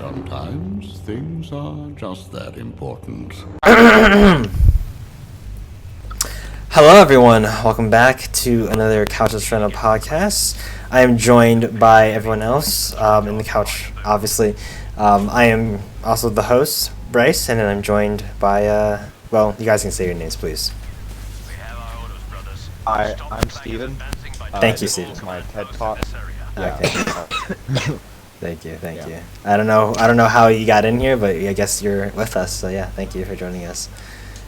Sometimes things are just that important. Hello everyone, welcome back to another Couch with Serenno podcast. I am joined by everyone else in the couch, obviously. I am also the host, Bryce, and then I'm joined by, well, you guys can say your names, please. Hi, I'm Steven. Thank you, Steven. This is my TED Talk. Yeah. Okay. Thank you. I don't know how you got in here, but I guess you're with us, so yeah, thank you for joining us.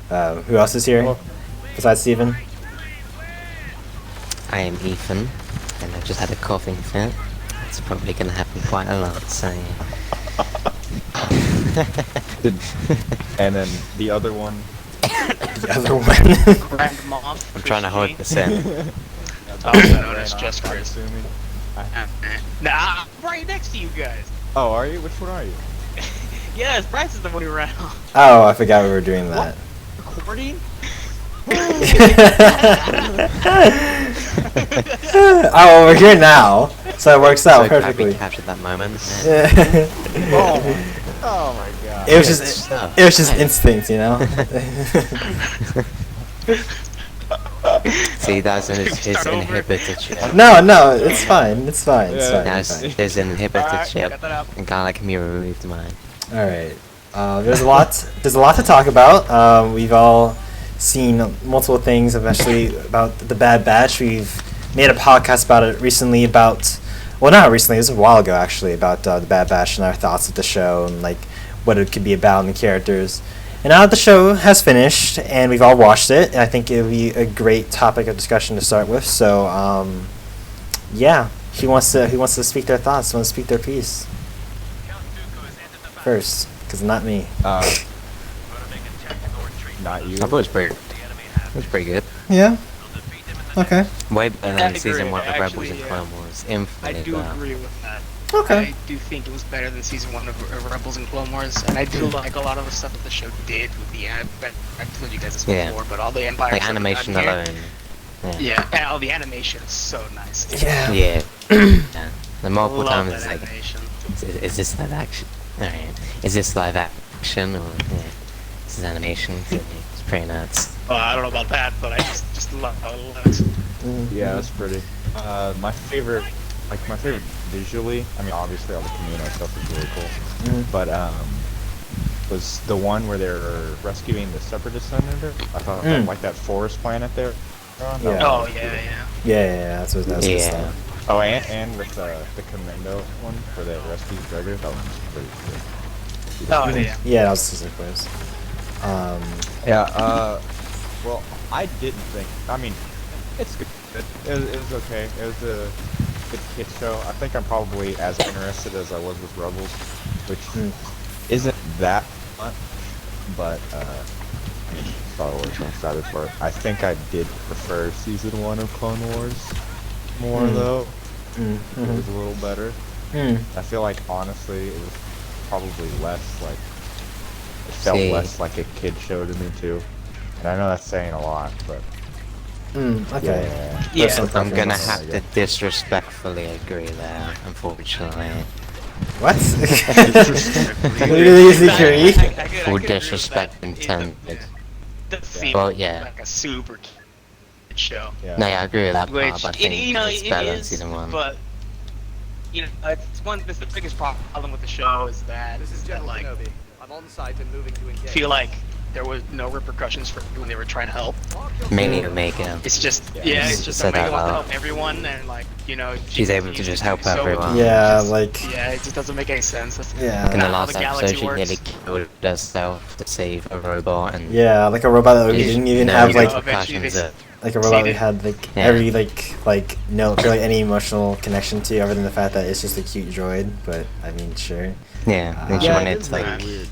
Who else is here besides Steven? I am Ethan, and I just had a coughing fit. It's probably going to happen quite a lot, so And then the other one. I'm trying to hold this in. That's just Chris. Assuming. Nah, I'm right next to you guys. Oh, are you? Which one are you? Yes, Bryce is the one who ran off. Oh, I forgot we were doing that. Recording? Oh, we're here now, so it works out So perfectly. we captured that moment. Oh my god. It was just instinct, you know. See, that's his inhibited chip. No, it's fine. It's fine. Now It's fine. there's an inhibited chip, cut that out. and guy like me removed mine. All right. There's a lot to talk about. We've all seen multiple things, especially about the Bad Batch. We've made a podcast about it recently. Well, not recently. It was a while ago, actually, about the Bad Batch and our thoughts of the show and like what it could be about and the characters. And now that the show has finished and we've all watched it, and I think it would be a great topic of discussion to start with. So, yeah, who wants to speak their thoughts? Who wants to speak their piece first? Because not me. Not you. I thought it was pretty good. Yeah. Okay. Way better I than season agree, 1 of Rebels actually, and yeah. Clone Wars. I Infinitely do better. agree with that. Okay. I do think it was better than season 1 of Rebels and Clone Wars, and I do like a lot of the stuff that the show did with the I've told you guys this Yeah. before, but all the Empire Like stuff we got animation in here- alone. Yeah, and all the animation is so nice. Yeah. Yeah. Yeah. The multiple Love times that it's like, animation. is this live action? Alright. Is this live action or this is animation? It's pretty nuts. Well, I don't know about that, but I just love it. Yeah, that's pretty. My favorite visually, I mean, obviously all the Kamino stuff is really cool, but was the one where they're rescuing the Separatist senator. I thought that, like that forest planet there. Yeah. Oh yeah. Yeah, that's what good Yeah. stuff. Oh, and with the Kamino one where they rescued Gregor, that one was pretty good. Oh yeah. Yeah, that was the quiz. Yeah, well, I didn't think, I mean, it's good. It was okay. It was a good kid show. I think I'm probably as interested as I was with Rebels, which isn't that much, but, I mean, Star Wars, I'm excited for it. I think I did prefer season 1 of Clone Wars more, though. It was a little better. I feel like, honestly, it was probably less, like, it felt less like a kid show to me, too. And I know that's saying a lot, but... Okay. Yeah. Personal I'm gonna preference. have to disrespectfully agree there, unfortunately. What? Literally agree? Full disrespect intended. Does seem Well, yeah. like a super kid show. Yeah. No, yeah, I agree with that part, Which but I think it's it better than is, season 1. but that's the biggest problem with the show is that like I'm on site and moving to engage. I feel like there was no repercussions for when they were trying to help. Mainly Omega. It's just it's just Said Omega that wants to loud. help everyone and like She's able to just help so- everyone. Yeah, just- like yeah, it just doesn't make any sense. That's Yeah. In the not how last galaxy episode, she works. nearly killed herself to save a robot, and yeah, like a robot that we didn't even no have like repercussions. like a robot we Cena. had like Yeah. every like no really any emotional connection to other than the fact that it's just a cute droid. But I mean, sure. Yeah, and she Yeah, wanted it is to like, really weird.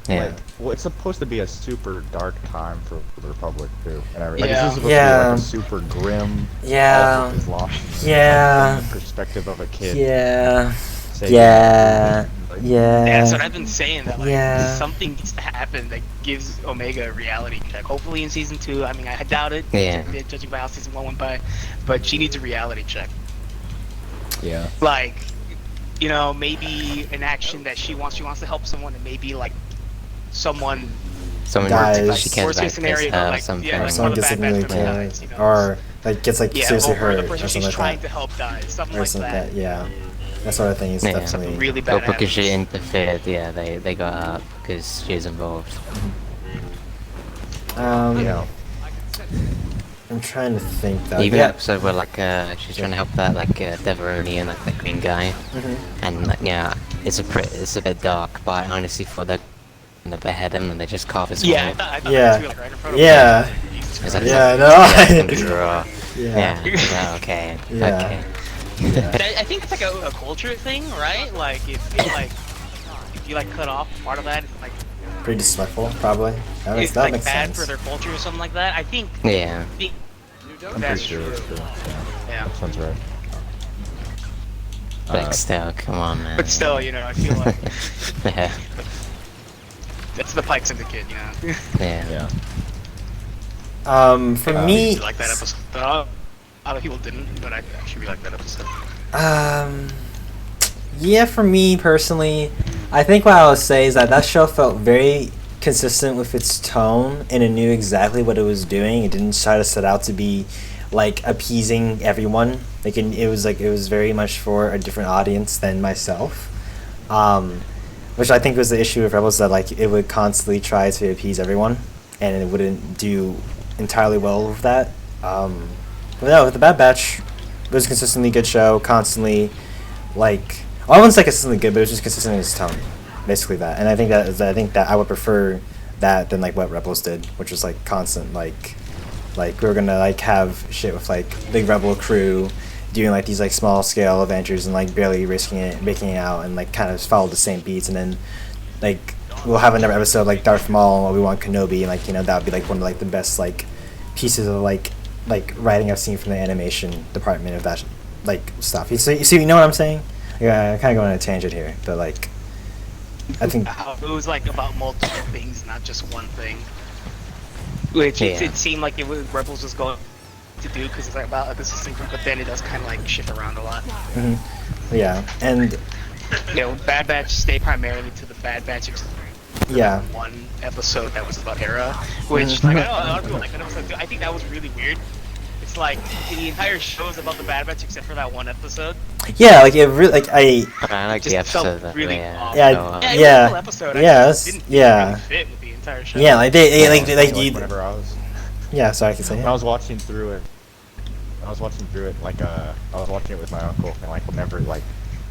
yeah. Like, well, it's supposed to be a super dark time for the Republic too, and everything. Yeah. Like, this is supposed to be Yeah. like a super grim. Yeah. all is lost in Yeah. the perspective of a kid. Yeah. saving Yeah. Like, Yeah. Yeah, that's what I've been saying. That like Yeah. something needs to happen that gives Omega a reality check. Hopefully in season 2. I mean, I doubt it. Yeah. Judging by how season 1 went by, but she needs a reality check. Yeah. Like, you know, maybe an action that she wants to help someone, and maybe like someone Someone Dies. she cares worst about case scenario, herself, like, something. yeah, like Someone one of the gets bad really bats dies, you know, or like gets like yeah, seriously or hurt the or person something she's like trying that. to help dies, something Or like something that. like that. Yeah, that sort of thing is Yeah. definitely. Something really Well, bad. because she happens. interfered, yeah, they got up because she was involved. Yeah. I'm trying to think that. Even Yeah. episode where like she's trying to help that like Deveroni and like the green guy, and like, yeah, it's a bit dark, but I honestly thought they're gonna behead him and they just carve his Yeah, I head. thought Yeah. that too, like, right in front of Yeah. him. Jesus It's Christ. like, Yeah, no, yeah, yeah, okay, Yeah. okay. But I think it's like a culture thing, right? Like if you like cut off part of that, it's like Pretty disrespectful, probably. That makes, it's that like makes bad sense. for their culture or something like that. I think Yeah. I'm pretty that's sure true. it's true. Yeah. Yeah. That sounds right. But still, come on, man. But still, you know, I feel like Yeah, that's the Pike Syndicate, you know. yeah. Yeah. For me, I like that episode. A lot of people didn't, but I actually really like that episode. yeah, for me personally, I think what I would say is that show felt very consistent with its tone, and it knew exactly what it was doing. It didn't try to set out to be like appeasing everyone. Like it was very much for a different audience than myself. Which I think was the issue with Rebels, that like it would constantly try to appease everyone, and it wouldn't do entirely well with that. But no, with the Bad Batch, it was a consistently good show. Constantly, like, I wouldn't say consistently good, but it was just consistent in its tone, basically that. And I think that I would prefer that than like what Rebels did, which was like constant, like we were gonna like have shit with like big Rebel crew doing like these like small scale adventures and like barely making it out, and like kind of follow the same beats, and then like we'll have another episode like Darth Maul and Obi-Wan Kenobi, and like, you know, that would be like one of like the best like pieces of like writing I've seen from the animation department of that like stuff. You see, you know what I'm saying? Yeah, I'm kind of going on a tangent here, but like I think It was like about multiple things, not just one thing. Which it seemed like it was Rebels was going to do, because it's like about the system, but then it does kind of like shift around a lot. yeah, and You know, Bad Batch stay primarily to the Bad Batch. yeah, One episode that was about Hera, which like, I know a lot of people like that episode too. I think that was really weird. It's like the entire show is about the Bad Batch except for that one episode. yeah, like it really like I like Just the episode felt that really way. off. Yeah, Yeah, it was a yeah, cool episode. I yeah, just it's- didn't yeah. really fit with the entire show. yeah, like they like Like, you, whenever I was yeah. Sorry, I can say when it. I was watching through it, like I was watching it with my uncle, and like whenever like,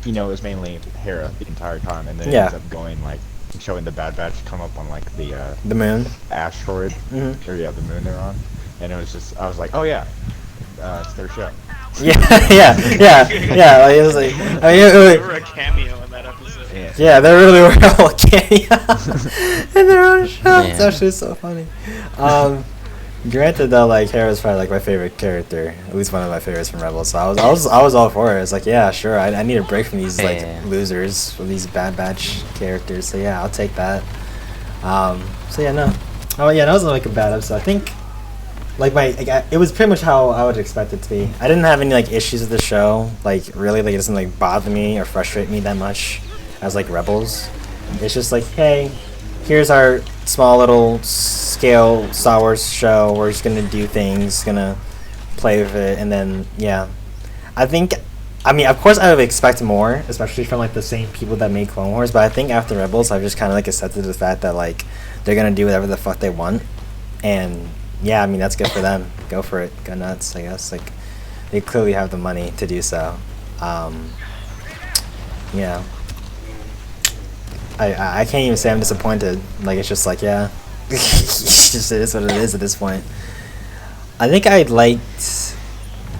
you know, it was mainly Hera the entire time, and then Yeah. it ends up going like showing the Bad Batch come up on like the The moon. asteroid, Mhm. or yeah, the moon they're on, and it was just, I was like, oh yeah, it's their show. Yeah, yeah. Like, it was like, I mean, They were a cameo in that episode. yeah, they really were all cameo in their own show. It's Yeah. actually so funny. Granted though, like Hera's probably like my favorite character, at least one of my favorites from Rebels. So I was all for it. It's like, yeah, sure, I need a break from these like Yeah. losers, from these Bad Batch characters. So yeah, I'll take that. So yeah, no. Oh yeah, that wasn't like a bad episode. I think like it was pretty much how I would expect it to be. I didn't have any like issues with the show. Like really, like it doesn't like bother me or frustrate me that much as like Rebels. It's just like, hey, here's our small little scale Star Wars show. We're just gonna do things, gonna play with it, and then yeah. I mean, of course, I would expect more, especially from like the same people that made Clone Wars. But I think after Rebels, I've just kind of like accepted the fact that like they're gonna do whatever the fuck they want, and yeah, I mean that's good for them. Go for it, go nuts. I guess like they clearly have the money to do so. Yeah. I can't even say I'm disappointed. Like it's just like, yeah, it's just, it is what it is at this point. I think I liked,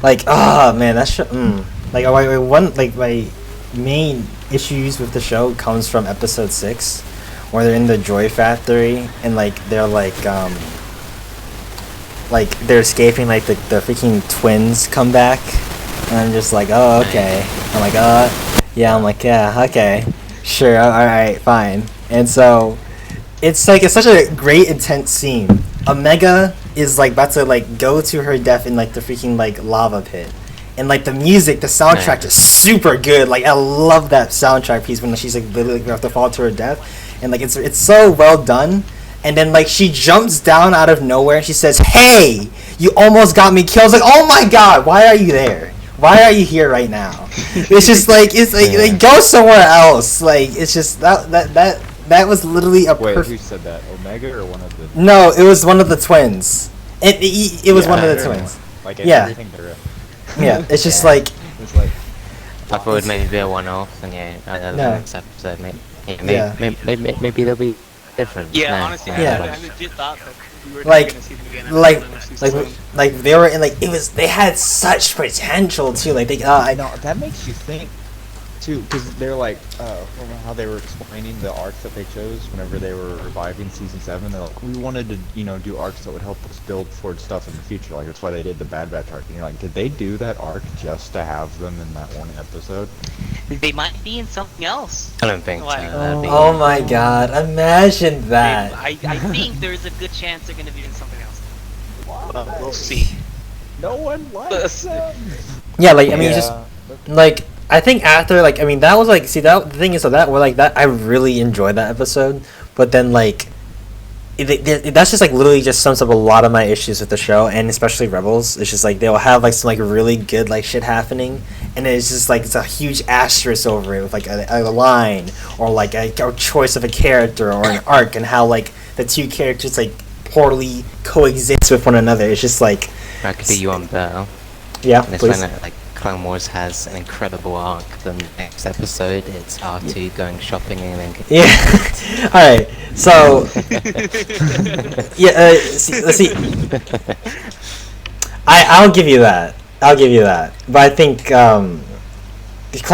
like, oh man, that show. Like my main issues with the show comes from episode 6, where they're in the Joy Factory and like they're they're escaping, like the freaking twins come back, and I'm just like, oh okay. I'm like, yeah. I'm like, yeah, okay. Sure, alright, fine. And so, it's such a great, intense scene. Omega is like about to like go to her death in like the freaking like lava pit. and like the music, the soundtrack is super good. Like I love that soundtrack piece when she's like literally gonna have to fall to her death, and like it's so well done. And then like she jumps down out of nowhere and she says, "Hey, you almost got me killed." I was like, "Oh my god, why are you there? Why are you here right now?" It's just like like go somewhere else. Like it's just that was literally a Wait, who said that? Omega or one of the? No, it was one of the twins. It was one of the twins. Like everything they're Yeah, it's just like. It's like. I thought it'd maybe be a one-off, and the next episode, maybe they'll be different. Yeah, No, honestly, Yeah. I legit thought that we were Like- gonna see them again. Like they were in like they had such potential too. Like they I know. No, that makes you think too, because they're like from how they were explaining the arcs that they chose whenever they were reviving season 7. They're like, we wanted to do arcs that would help us build towards stuff in the future. Like that's why they did the Bad Batch arc. And you're like, did they do that arc just to have them in that one episode? They might be in something else. I don't think so. Like- That'd be- Oh my god! Imagine that. I think there's a good chance they're gonna be in something else. We'll see. No one likes them. Yeah, like I mean, just like I think after like I mean that was like the thing is that we're like that I really enjoyed that episode, but then like that's just like literally just sums up a lot of my issues with the show, and especially Rebels. It's just like they'll have like some like really good like shit happening, and it's just like it's a huge asterisk over it with like a line or like a choice of a character or an arc, and how like the two characters like poorly coexist with one another. It's just like I could do you one better. yeah, And it's please. when like Clone Wars has an incredible arc. The next episode, it's R2 going shopping and then. Yeah. All right. So yeah. Let's see. I'll give you that. But I think Clone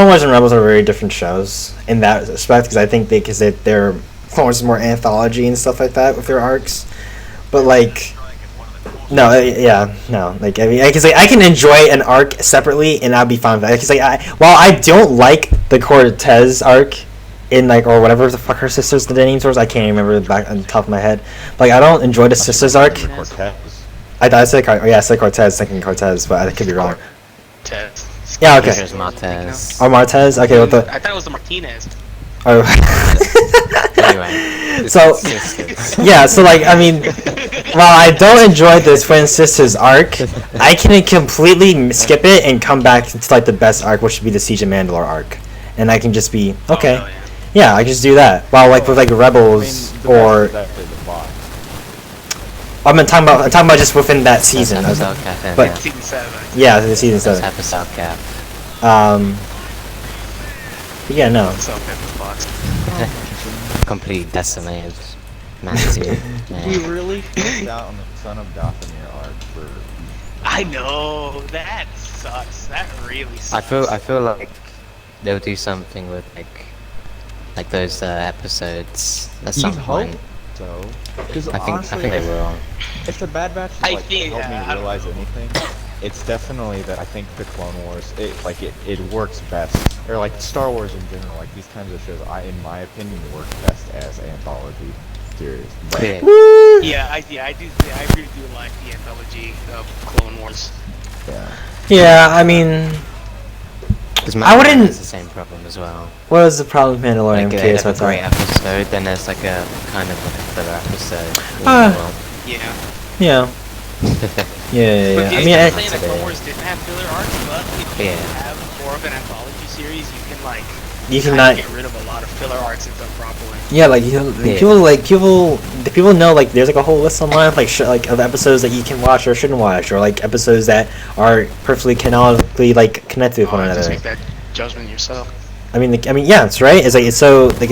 Wars and Rebels are very different shows in that respect, because I think they're Clone Wars is more anthology and stuff like that with their arcs. But like. No, like I mean, because like, I can enjoy an arc separately, and I'll be fine with that. Because like, while I don't like the Cortez arc in like or whatever the fuck her sisters the names was, I can't remember back on the top of my head. Like I don't enjoy the sisters arc. Cortez. I said Cortez, thinking Cortez, but I could be wrong. Cortez. Yeah, okay. There's Martez. Oh, Martez. Okay, what the? I thought it was the Martinez. Oh. Anyway. So yeah, so like I mean, while I don't enjoy this Twin Sisters arc, I can completely skip it and come back to like the best arc, which would be the Siege of Mandalore arc, and I can just be okay. Oh, Yeah, I can just do that. While like with like Rebels or I'm talking about just within that season. Episode cap, But Season 7. yeah, the season 7. Episode cap. But yeah, no. So good, this box. Complete decimated. Massive. We really missed out on the Son of Dathomir arc for. I know, that sucks. That really sucks. I feel like they'll do something with like those episodes at some point. So, because I think honestly, they will. if the Bad Batch I like think- helped yeah, me I realize anything, it's definitely that I think the Clone Wars, it works best, or like Star Wars in general, like these kinds of shows, in my opinion, work best as anthology series. But Yeah, I really do like the anthology of Clone Wars. Yeah, I mean, I wouldn't. It's the same problem as well. What was the problem with Mandalorian? Like they have a great episode, then there's like a kind of like a filler episode. Yeah. Yeah. Yeah. But I I'm mean, not saying that Clone Wars didn't have filler arcs, but if you Yeah. have more of an anthology series, you can like you kinda cannot. get rid of a lot of filler arcs if done properly. Yeah, like people know like there's like a whole list online of like of episodes that you can watch or shouldn't watch, or like episodes that are perfectly canonically like connected with one Just another. make that judgment yourself. I mean, yeah, it's right. It's like it's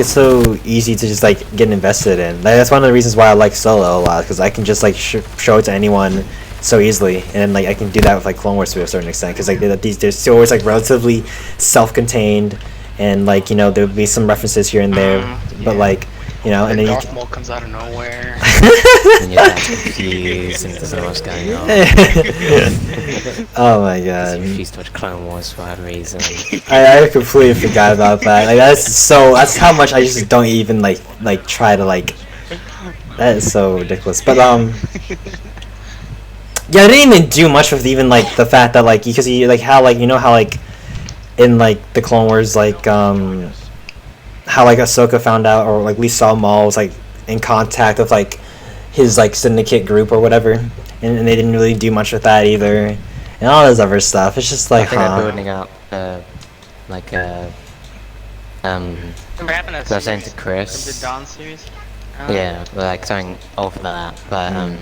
so easy to just like get invested in. Like, that's one of the reasons why I like Solo a lot, because I can just like show it to anyone so easily, and like I can do that with like Clone Wars to a certain extent, because like they're still always like relatively self-contained, and like there'll be some references here and there, but like and then Darth Maul comes out of nowhere. And you're like confused and doesn't know what's going on. Oh my god. You refuse to watch Clone Wars for that reason. I completely forgot about that. Like that's how much I just don't even like try to like. That is so ridiculous. But Yeah, they didn't even do much with even like the fact that like because he like how like you know how like in like the Clone Wars like how like Ahsoka found out or like we saw Maul was like in contact with like his like syndicate group or whatever, and they didn't really do much with that either, and all this other stuff. It's just like I think they're building up like Remember happened to that's into Chris. the Dawn series? Yeah, like something over that. But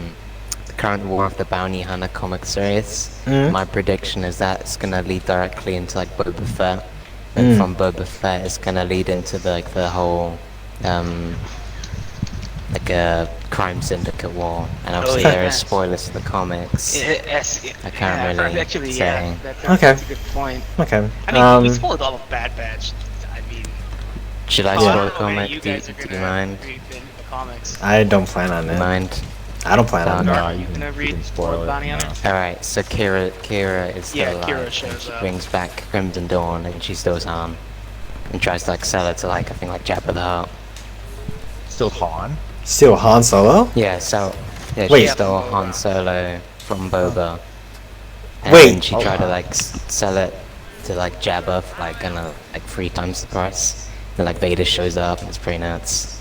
the current War of the Bounty Hunter comic series, my prediction is that it's gonna lead directly into like Boba Fett, and from Boba Fett it's gonna lead into the whole like a crime syndicate war. And obviously there is spoilers to the comics. I can't really actually, say. yeah, that's a good point. Okay. I mean, we spoiled all of Bad Batch. I mean, Should I spoil the comic? Do you mind? read the comics. I don't plan on it. Mind? I don't plan on it. No, You you gonna can read spoil it. Bounty Hunter? Alright, so Kira is still Yeah, alive, Kira and shows she up. brings back Crimson Dawn, and she steals Han, and tries to like sell it to like I think like Jabba the Hutt. Still Han? Still Han Solo? Yeah, so yeah, Wait. she stole Han Solo from Boba, and Wait. then she tried to like sell it to like Jabba for like like 3 times the price. Then like Vader shows up, and it's pretty nuts.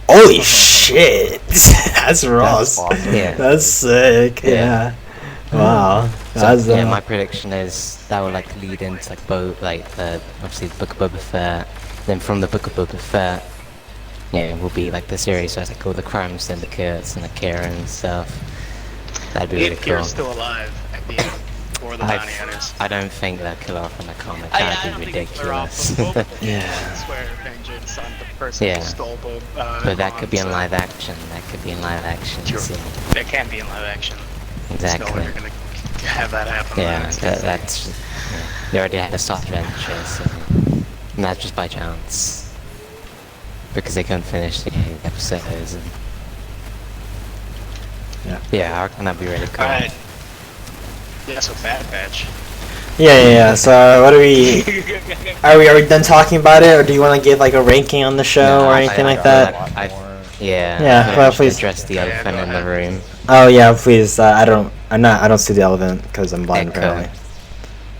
Holy shit! That's Ross. awesome. Yeah. That's sick. Yeah. Wow. So, That's yeah, my prediction is that will like lead into like obviously the Book of Boba Fett. Then from the Book of Boba Fett, yeah, will be like the series so it's like all the crime syndicates and the Kira and stuff. That'd be really cool. Kira's still alive at the end for the Bounty Hunters. I don't think they'll kill off in the comic. I That'd don't be think it's ridiculous. Yeah. Swear vengeance on the person Yeah. who stole But that could be in Han, so- live action. That could be in live action. Sure. So, That can be in live action. exactly. There's no way you're gonna have that happen. Yeah, that's. Yeah. They already had a soft adventure, so and that's just by chance because they couldn't finish the episodes. And, yeah, I reckon that'd be really cool. Alright. Yeah, so Bad Batch. Yeah. So what are we done talking about it, or do you want to give like a ranking on the show No, or I- anything I like feel that? like yeah. Yeah, I well, should please. address the elephant go in the ahead. room. Oh yeah, please. I don't see the elephant because I'm blind Echo. apparently.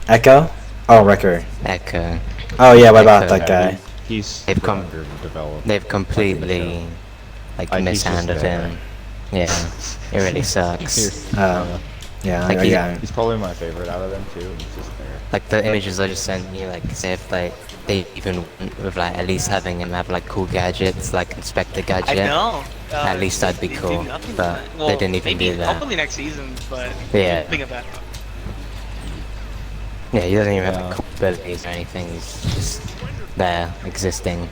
Echo? Oh, Wrecker. Echo. Oh yeah, what about Echo. that guy? He's They've come- underdeveloped. They've completely like Like, he's just mishandled there. him. Yeah, it really sucks. Yeah, Like, yeah. He's probably my favorite out of them too. He's just there. Like the images I just sent you, like say if like they even went with like at least having him have like cool gadgets, like Inspector Gadget. I know. At least that'd be they cool, do nothing but with that. they didn't even maybe, do that. Hopefully next season, but Yeah. think of that. Yeah, he doesn't even Yeah. have cool abilities or anything. He's just there, existing.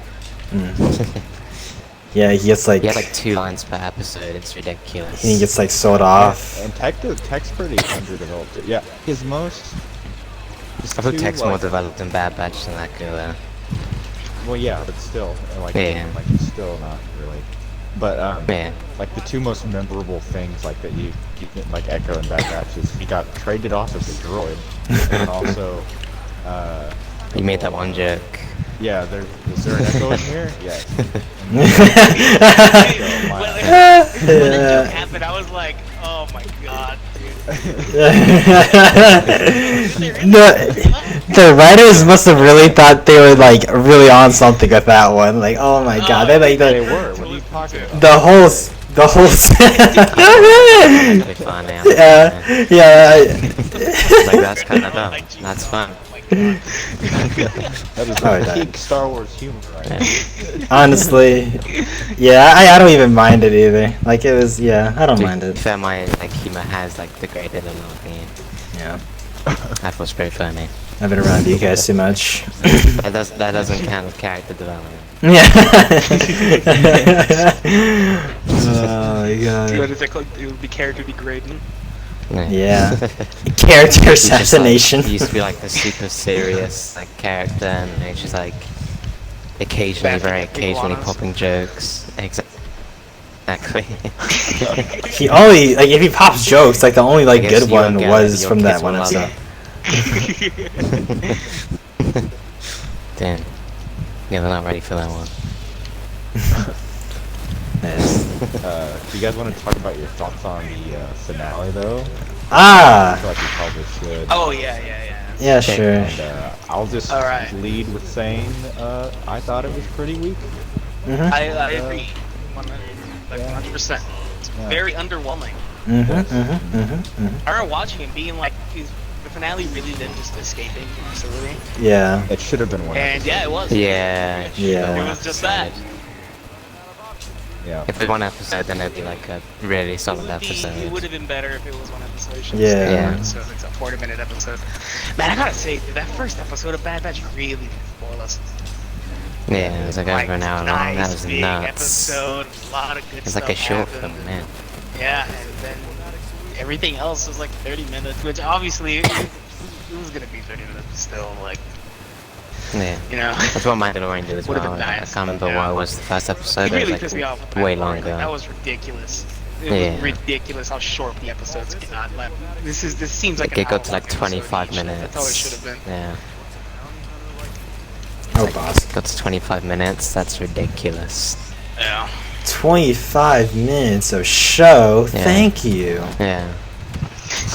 Yeah, he gets like He has like 2 lines per episode. It's ridiculous. he gets like sold off. And Tech's pretty underdeveloped. Yeah, his most. I thought Tech's more developed in Bad Batch than that girl there. Well, yeah, but still, like, Yeah. like he's still not really. But Yeah. like the 2 most memorable things, like that you like Echo and Bad Batch is he got traded off as a droid, and also. You made that one joke. Yeah, is there an Echo in here? Yes. When the joke happened, I was like, oh my god, No, the writers must have really thought they were like really on something with that one. Like, oh my god, they like They the were. What are you talking about? the whole. Actually fun, yeah. yeah. Like that's kind of dumb. That's fun. That is Oh, peak Star Wars humor, right? Yeah. Honestly, yeah, I don't even mind it either. Like it was, yeah, I don't mind it. Fair, my like humor has like degraded a lot. Yeah, I thought it's very funny. I've been around you guys too much. That doesn't count as character development. Yeah. Oh my What god. is it called? It would be character degrading. Yeah. Character assassination. He used to be like the super serious like character, and it's just like occasionally, Back very in the occasionally iguanas. popping jokes. Exactly. He only like if he pops jokes, like the only like I guess good you one don't get was it, your from that kids one will love episode. it. Damn. Yeah, they're not ready for that one. Yes. Do you guys want to talk about your thoughts on the finale, though? Ah! I feel like we probably should. Oh yeah. Yeah, sure. And I'll just lead with saying I thought it was pretty weak. Mm-hmm. I agree. 100%. It's very underwhelming. I remember watching it being like, is the finale really them just escaping from the facility? Yeah. It should have been one. And yeah, it was. Yeah. Yeah. It was just that. Yeah. If it was one episode, then it'd be like a really solid episode. It would have been better if it was one episode. Yeah. So it's a 40-minute episode. Man, I gotta say, that first episode of Bad Batch really didn't spoil us. Yeah, it was like over an hour long. That was big nuts. Episode, a lot of good It's stuff like a short happened. film, man. Yeah, and then everything else was like 30 minutes, which obviously it was gonna be 30 minutes, but still, like, Yeah. you know. That's what Mandalorian did as Would've well. been I nice, can't remember yeah. what was the first episode. It really was pissed me off. like with way Mandalorian. longer. Like, that was ridiculous. It Yeah. was ridiculous how short the episodes got. Like, this seems like It an got to like hour-long episode 25 each. minutes. That's how it should have been. Yeah. Oh, boss. Got to 25 minutes. That's ridiculous. Yeah. 25 minutes of show. Yeah. Thank you. Yeah.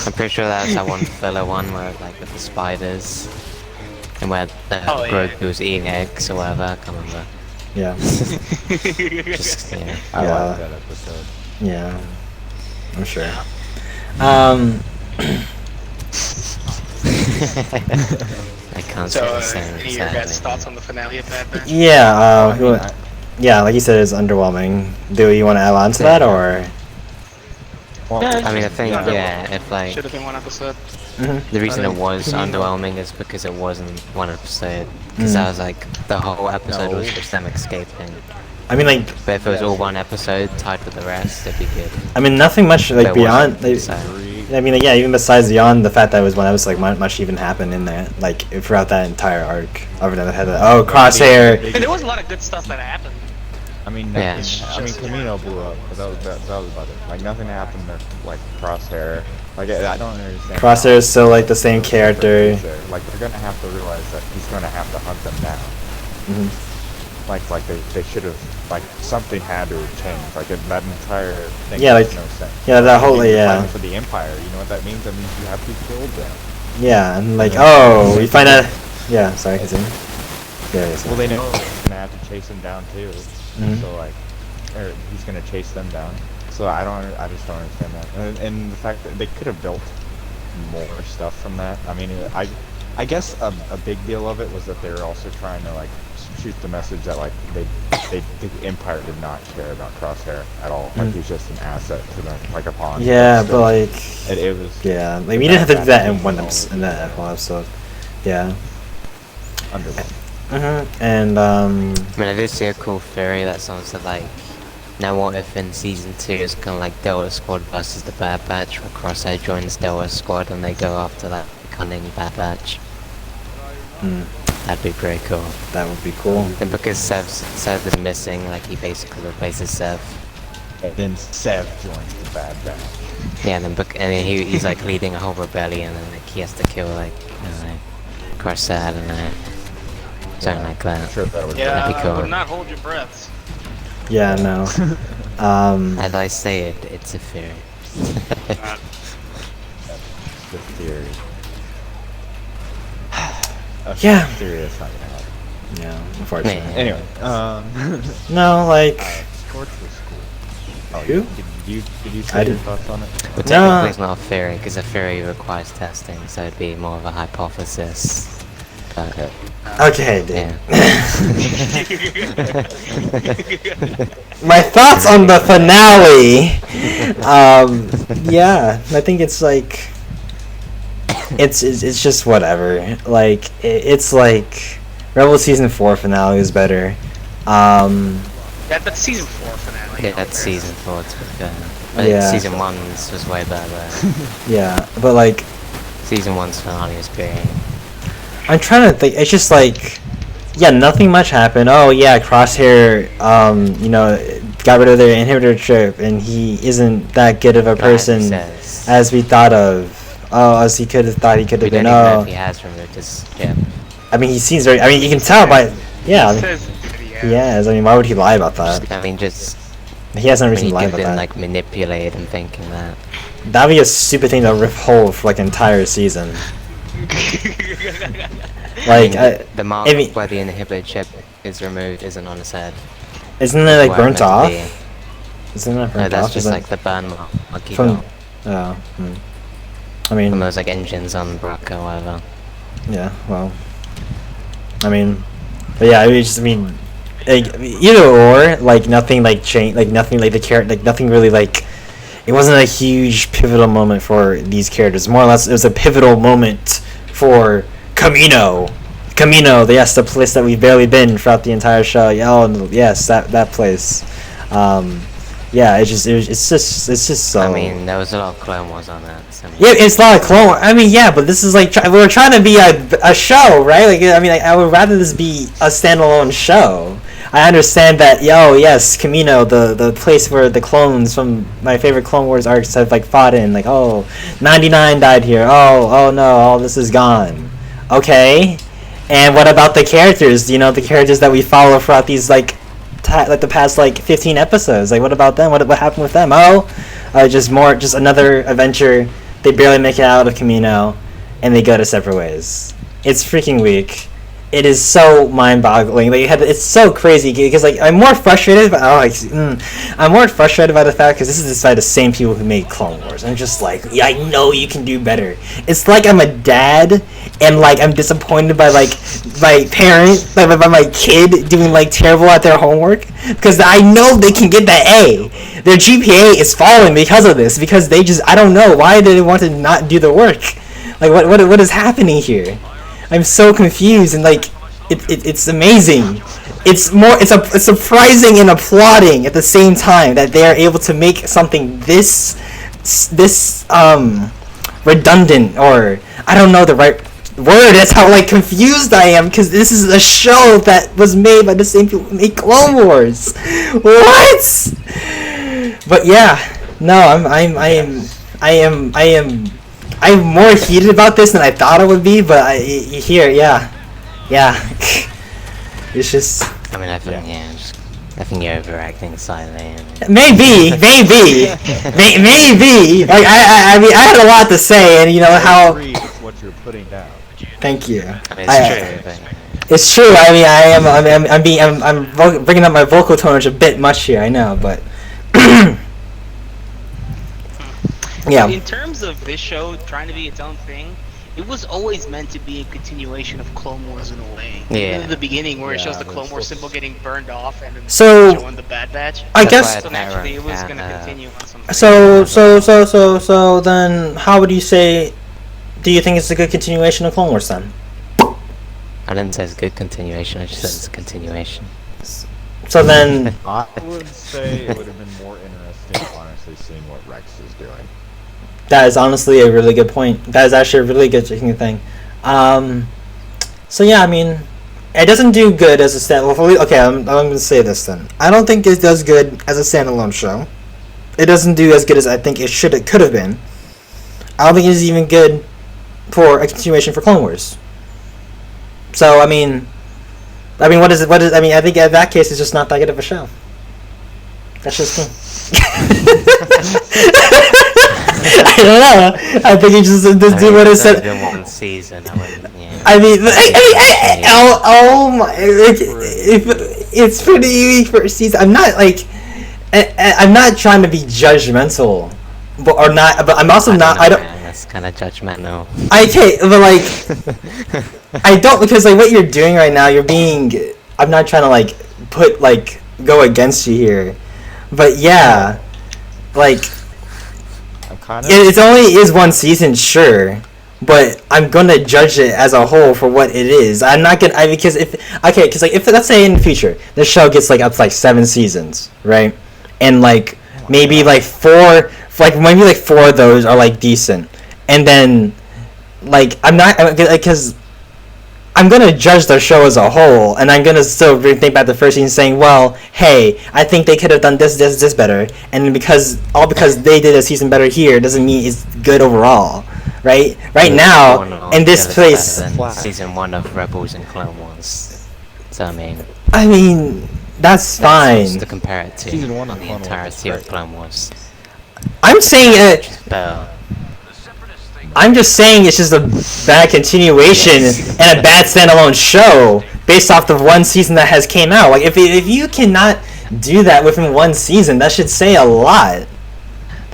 I'm pretty sure that was that one filler one where like with the spiders and where Grogu was eating eggs or whatever. I can't remember. Yeah. Just yeah. I Yeah. like that episode. Yeah. I'm sure. I can't So, say the same. any of your guys' sadly. thoughts on the finale of Bad Batch? Yeah, I mean, yeah, like you said, it's underwhelming. Do you want to add on to that, or? well, I mean, I think Yeah. yeah, if like Should have been one episode. the reason I it mean, was Kamino- underwhelming is because it wasn't one episode. Because that was like the whole episode was No. just them escaping. I mean, like, But if it was all one episode tied with the rest, it'd be good. I mean, nothing much like But it beyond. wasn't, Like, so- I mean, like, yeah, even besides beyond the fact that it was one episode, like, much even happened in there, like throughout that entire arc. Other than the head of Crosshair. And there was a lot of good stuff that happened. I mean, Yeah. Kamino blew up, but that was about it. Like nothing happened to like Crosshair. Like I don't understand. Crosshair is still like the same character. Like they're gonna have to realize that he's gonna have to hunt them down. Mhm. Like they should have like something had to have changed. Like that entire thing Yeah, makes like- no sense. yeah, that whole- If you're yeah. fighting for the Empire. You know what that means? That means you have to kill them. Yeah, and like, Yeah. oh, we find out. Yeah, sorry, continue. Yeah, Well, they know they're gonna have to chase him down too. Mhm. So like, or he's gonna chase them down. So I just don't understand that. And the fact that they could have built more stuff from that. I mean, I guess a big deal of it was that they were also trying to like shoot the message that like the Empire did not care about Crosshair at all. Like he's just an asset to them, like a pawn. Yeah, still, but like, it was yeah, like we didn't have to do that in one in that whole episode. Yeah. underwhelming. And I mean, I did see a cool theory that someone said like, now what if in season 2 it's kind of like Delta Squad versus the Bad Batch, where Crosshair joins Delta Squad and they go after that cunning Bad Batch. That'd be pretty cool. that would be cool. And because Sev is missing, like he basically replaces Sev. And then Sev joins the Bad Batch. Yeah, and then he's like leading a whole rebellion, and like he has to kill like Crosshair and something like that. I'm sure that would Yeah, That'd be cool. but not hold your breaths. Yeah, no. As I say it, it's a theory. the theory. Yeah. Theory is not gonna happen. Yeah, unfortunately. Yeah. Anyway, No, like, Scorch was cool. Oh, Who? Did you I say your didn't. thoughts on it? But No. technically it's not a theory, because a theory requires testing, so it'd be more of a hypothesis. But, Okay. okay, dude. yeah. My thoughts on the finale. Yeah, I think it's like, it's just whatever. Like it's like Rebel season 4 finale is better. That's season 4 finale. Yeah, that's season 4 to be fair. But Yeah. season 1's was way better. Yeah, but like Season 1's finale was great. I'm trying to think. It's just like, yeah, nothing much happened. Oh yeah, Crosshair, you know, got rid of their inhibitor chip, and he isn't that good of a person Says, as we thought of. Oh, as he could have thought he could we have don't been. even know Oh, if he has removed his chip. I mean, he seems very. I mean, you can tell by. Yeah, I mean, Says he has. I mean, why would he lie about that? I mean, just He has no when reason he to lie could about have been that. like manipulated and thinking that. That'd be a stupid thing to rip whole for like an entire season. Like the mark where the inhibitor chip is removed isn't on his head. Isn't it like burnt off? Isn't that burnt no, that's off? just like the burn mark he from. got. I mean, from those like engines on Brock or whatever. Yeah, well, I mean, but yeah, I mean, like, either or, like nothing like changed, like nothing like the character, like nothing really like. It wasn't a huge pivotal moment for these characters. More or less, it was a pivotal moment for Kamino. Kamino, yes, the place that we've barely been throughout the entire show. Oh, yes, that place. Yeah, it's just so. I mean, there was a lot of Clone Wars on that. So yeah, it's a lot of Clone Wars. I mean, yeah, but this is like we're trying to be a show, right? Like, I mean, I would rather this be a standalone show. I understand that, yes, Kamino, the place where the clones from my favorite Clone Wars arcs have like fought in, like, 99 died here. Oh no, all this is gone. Okay, and what about the characters? You know, the characters that we follow throughout these like the past like 15 episodes. Like, what about them? What happened with them? Just another adventure. They barely make it out of Kamino, and they go to separate ways. It's freaking weak. It is so mind-boggling. Like, it's so crazy because like I'm more frustrated. I'm more frustrated by the fact because this is by the same people who made Clone Wars. I'm just like, yeah, I know you can do better. It's like I'm a dad and like I'm disappointed by like my parent, by my kid doing like terrible at their homework because I know they can get that A. Their GPA is falling because of this because they just I don't know why they want to not do the work. Like what is happening here? I'm so confused and like it's amazing. It's surprising and applauding at the same time that they are able to make something this redundant, or I don't know the right word. That's how like confused I am because this is a show that was made by the same people who made Clone Wars. What? But yeah, no, I'm more heated about this than I thought I would be, but yeah. It's just. I mean, I think you're overacting slightly. Maybe. Like I mean, I had a lot to say, and you know how. I agree with what you're putting down. Thank you. I mean, it's true. It's true. I mean, I'm bringing up my vocal tonnage a bit much here. I know, but. Yeah. In terms of this show trying to be its own thing, it was always meant to be a continuation of Clone Wars in a way. Yeah. Even in the beginning, where it shows the Clone Wars symbol getting burned off and then showing the Bad Batch. I guess. So naturally, it was gonna continue on something. So then, how would you say? Do you think it's a good continuation of Clone Wars then? I didn't say it's a good continuation. I just said it's a continuation. So then, I would say it would have been more interesting, honestly, seeing what Rex is doing. that is honestly a really good point. That is actually a really good thing. So yeah, I mean, it doesn't do good as a standalone. Okay, I'm gonna say this then. I don't think it does good as a standalone show. It doesn't do as good as I think it could have been. I don't think it's even good for a continuation for Clone Wars. So I mean, what is? I mean, I think in that case, it's just not that good of a show. That's just me. I don't know. I think he just do what it said. Been one season. I mean, oh my! It's pretty weak for a season. I'm not trying to be judgmental, but I'm also not. I don't. That's kind of judgmental. Okay, but like, I don't, because like what you're doing right now, you're being. I'm not trying to like go against you here, but yeah, like. It only is one season, sure, but I'm gonna judge it as a whole for what it is. I'm not gonna because if let's say in the future this show gets like up to like 7 seasons, right? And like maybe like 4 of those are like decent, and then like I'm not because I'm gonna judge the show as a whole, and I'm gonna still think about the first season, saying, "Well, hey, I think they could have done this better," and because they did a season better here doesn't mean it's good overall, right? Right now, in this place, season 1 of Rebels and Clone Wars. So I mean, that's fine. To compare it to season 1 of the entirety of Clone Wars. I'm saying it. Better. I'm just saying it's just a bad continuation and a bad standalone show based off the one season that has came out. Like if you cannot do that within one season, that should say a lot.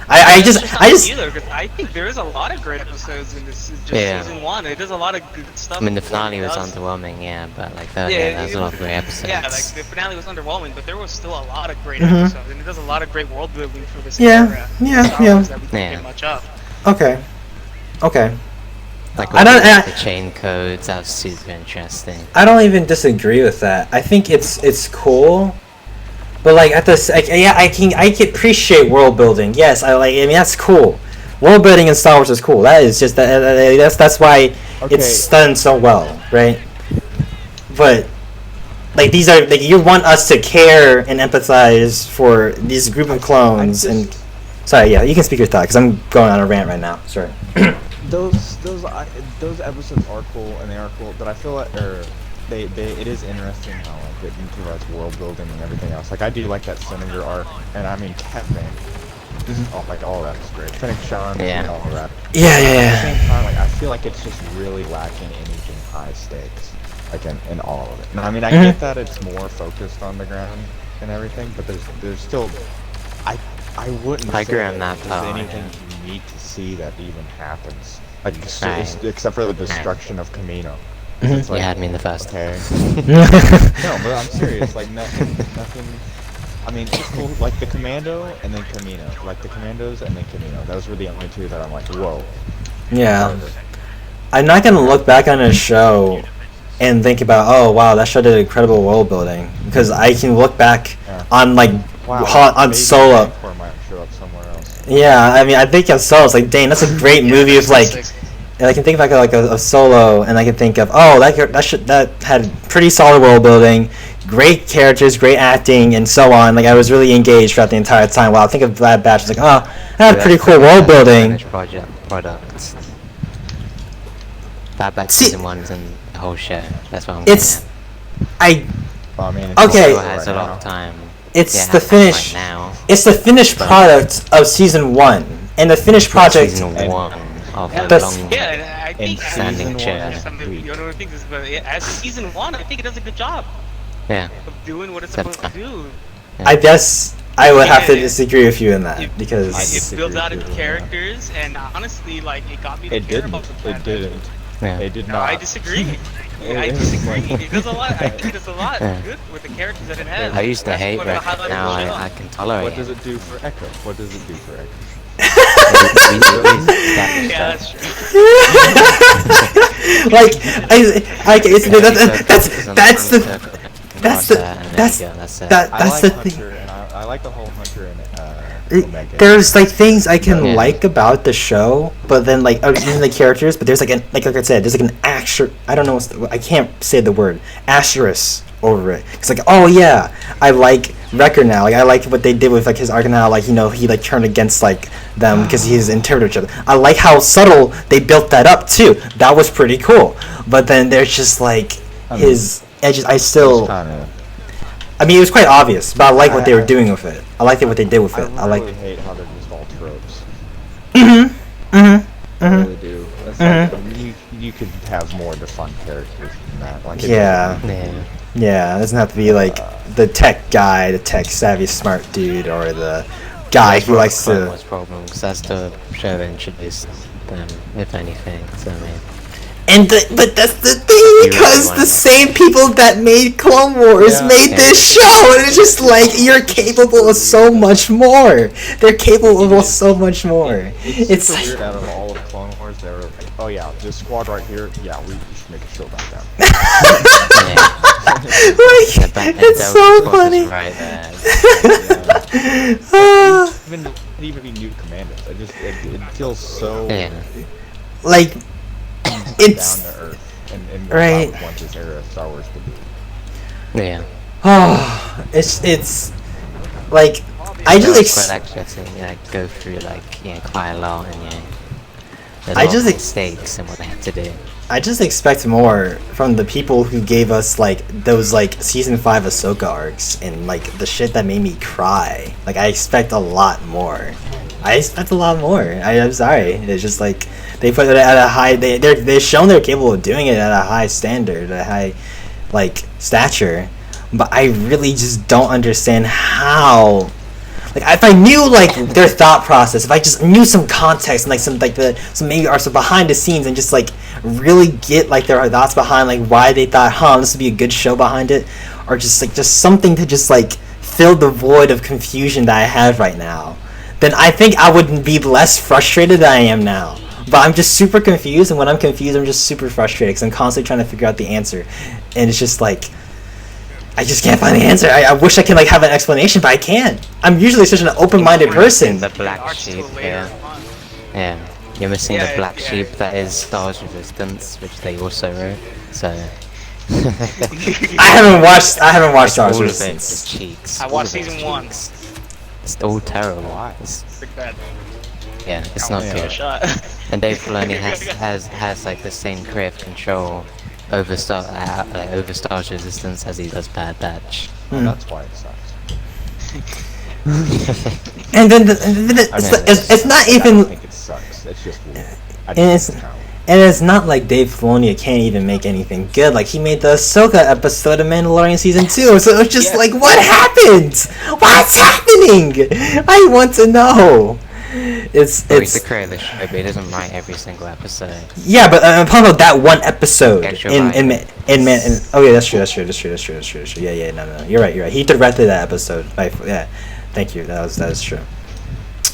I just Either, 'cause I think there is a lot of great episodes in this season 1. It does a lot of good stuff. I mean, the finale was underwhelming, yeah, but like that, that was a lot of great episodes. Yeah, like the finale was underwhelming, but there was still a lot of great episodes, and it does a lot of great world building for this era. Star Wars that we didn't get much of. Okay. Like the chain codes, that was super interesting. I don't even disagree with that. I think it's cool. But like at this, I can appreciate world building. Yes, I mean that's cool. World building in Star Wars is cool. That is just that's why it's done so well, right? But like these are like you want us to care and empathize for these group of clones and. Sorry, yeah, you can speak your thought because I'm going on a rant right now. Sorry. those episodes are cool and they are cool, but I feel like it is interesting how like it provides world building and everything else. Like I do like that Senator arc, and I mean Kevin. Oh, like all that is great. Fennec Sean, and all that. Yeah. At the same time, like I feel like it's just really lacking anything high stakes, like in all of it. And I mean, I get that it's more focused on the ground and everything, but there's still, I wouldn't say that there's anything unique to see that even happens. Like except for the destruction of Kamino. Like, you had me in the first. Okay. No, but I'm serious. Like nothing. I mean, it's cool. Like the Commando and then Kamino. Like the Commandos and then Kamino. Those were the only two that I'm like, whoa. Yeah. I'm not gonna look back on a show and think about, oh wow, that show did incredible world building, because I can look back on like on Solo. Might show up somewhere else. Yeah, I mean, I think of Solo. It's like, dang, that's a great movie. Of like, and I can think back of like a Solo, and I can think of, oh, that had pretty solid world building, great characters, great acting, and so on. Like I was really engaged throughout the entire time. While I think of Bad Batch, it's like, oh, that had pretty cool world building. Products. Bad Batch season 1 is in the whole show. That's what I'm okay. Has a lot of time. It's the finish. It's the finished product of season 1, and the finished project. Season 1 of the long. Yeah, and I think standing chair. As season 1, I think it does a good job. Yeah. Of doing what it's supposed to do. Yeah. I guess I would have to disagree with you in that because it builds out its characters, and honestly, like it got me to care about the planet. It didn't. Yeah. It did No, not. I disagree. I disagree. It does a lot. I think it does a lot good with the characters that it has. I used to hate Rick, now I can tolerate What does it do for Echo? What does it do for Echo? Yeah, that's true. like that's the thing. I like the whole Hunter and Omega. There's like things I can like about the show, but then like even the characters, but there's like like I said, there's like an I don't know I can't say the word asterisk over it. It's like, oh yeah, I like Wrecker now. Like I like what they did with like his arc now. Like he like turned against like them because he's interpreted. I like how subtle they built that up too. That was pretty cool. But then there's just like his edges. I mean, it was quite obvious, but I like what they were doing with it. I liked what they did with it. I really hate how they're just all tropes. I really do. That's like, you could have more defined characters than that. Like Yeah, it doesn't have to be like the tech guy, the tech savvy smart dude, or the guy who likes to. What's problem? Because that's the show that introduced them, if anything. So I mean. But that's the thing, because the same people that made Clone Wars made this show, and it's just like, you're capable of so much more. They're capable of so much more. It's so weird. Out of all of Clone Wars, they were like, oh yeah, this squad right here, yeah, we should make a show about that. It's so funny. Right there. Even new commandos, it feels so like. It's down to earth and right. What I want this era of Star Wars to be. Yeah. Oh, it's like I just go through like quite a lot and stakes and what they have to do. I just expect more from the people who gave us like those like season 5 Ahsoka arcs and like the shit that made me cry. Like I expect a lot more. I expect a lot more. I'm sorry. It's just like they put it at a high. They've shown they're capable of doing it at a high standard, a high like stature. But I really just don't understand how. Like if I knew like their thought process, if I just knew some context and like some maybe or some behind the scenes and just like really get like their thoughts behind like why they thought, this would be a good show behind it, or just something to just like fill the void of confusion that I have right now, then I think I would be less frustrated than I am now. But I'm just super confused, and when I'm confused, I'm just super frustrated because I'm constantly trying to figure out the answer, and it's just like I just can't find the answer. I wish I could like have an explanation, but I can't. I'm usually such an open-minded person. The black sheep, yeah. You're missing the black sheep that is Star Wars Resistance, which they also wrote. So I haven't watched Star Wars Resistance. Cheeks. I watched season 1. It's all terrible. It's bad. Yeah, it's not good. And Dave Filoni has like the same creative control over Star Wars Resistance as he does Bad Batch. That's why it sucks. And then it's not even. I think it sucks. It's just weird. And it's not like Dave Filoni can't even make anything good. Like he made the Ahsoka episode of Mandalorian season 2, so it's just like, what happened? What's happening? I want to know. It's the creator of the show, but he doesn't write every single episode. Yeah, but I'm talking about that one episode oh yeah, that's true. Yeah, no, you're right. He directed that episode. Yeah, thank you. That is true.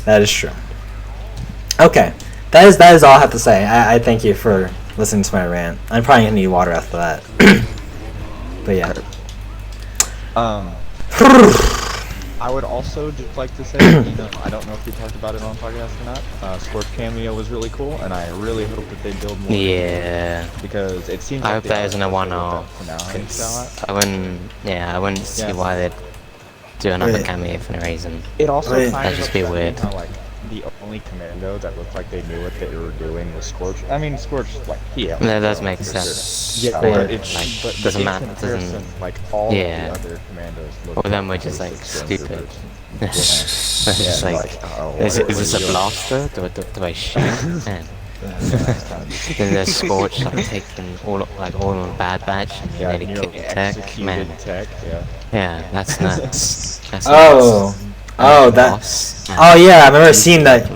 That is true. Okay, that is all I have to say. I thank you for listening to my rant. I'm probably gonna need water after that. But yeah. I would also just like to say, I don't know if we talked about it on podcast or not. Scorch cameo was really cool, and I really hope that they build more. Yeah. Because it seems I like hope that isn't a one-off. I wouldn't see why they'd do another cameo for no reason. It also that'd just be weird. How, like, the only commando that looked like they knew what they were doing was Scorch. I mean, Scorch, like, that does make sense. Yeah, but it's doesn't matter. Doesn't. Like all the other commandos. All of them were just like stupid. It's just like, is this a blaster? Do I shoot? Man. Then there's Scorch like taking all on Bad Batch and nearly killing Tech. Man. Yeah, that's nuts. That's nuts. Oh, yeah, I remember seeing that.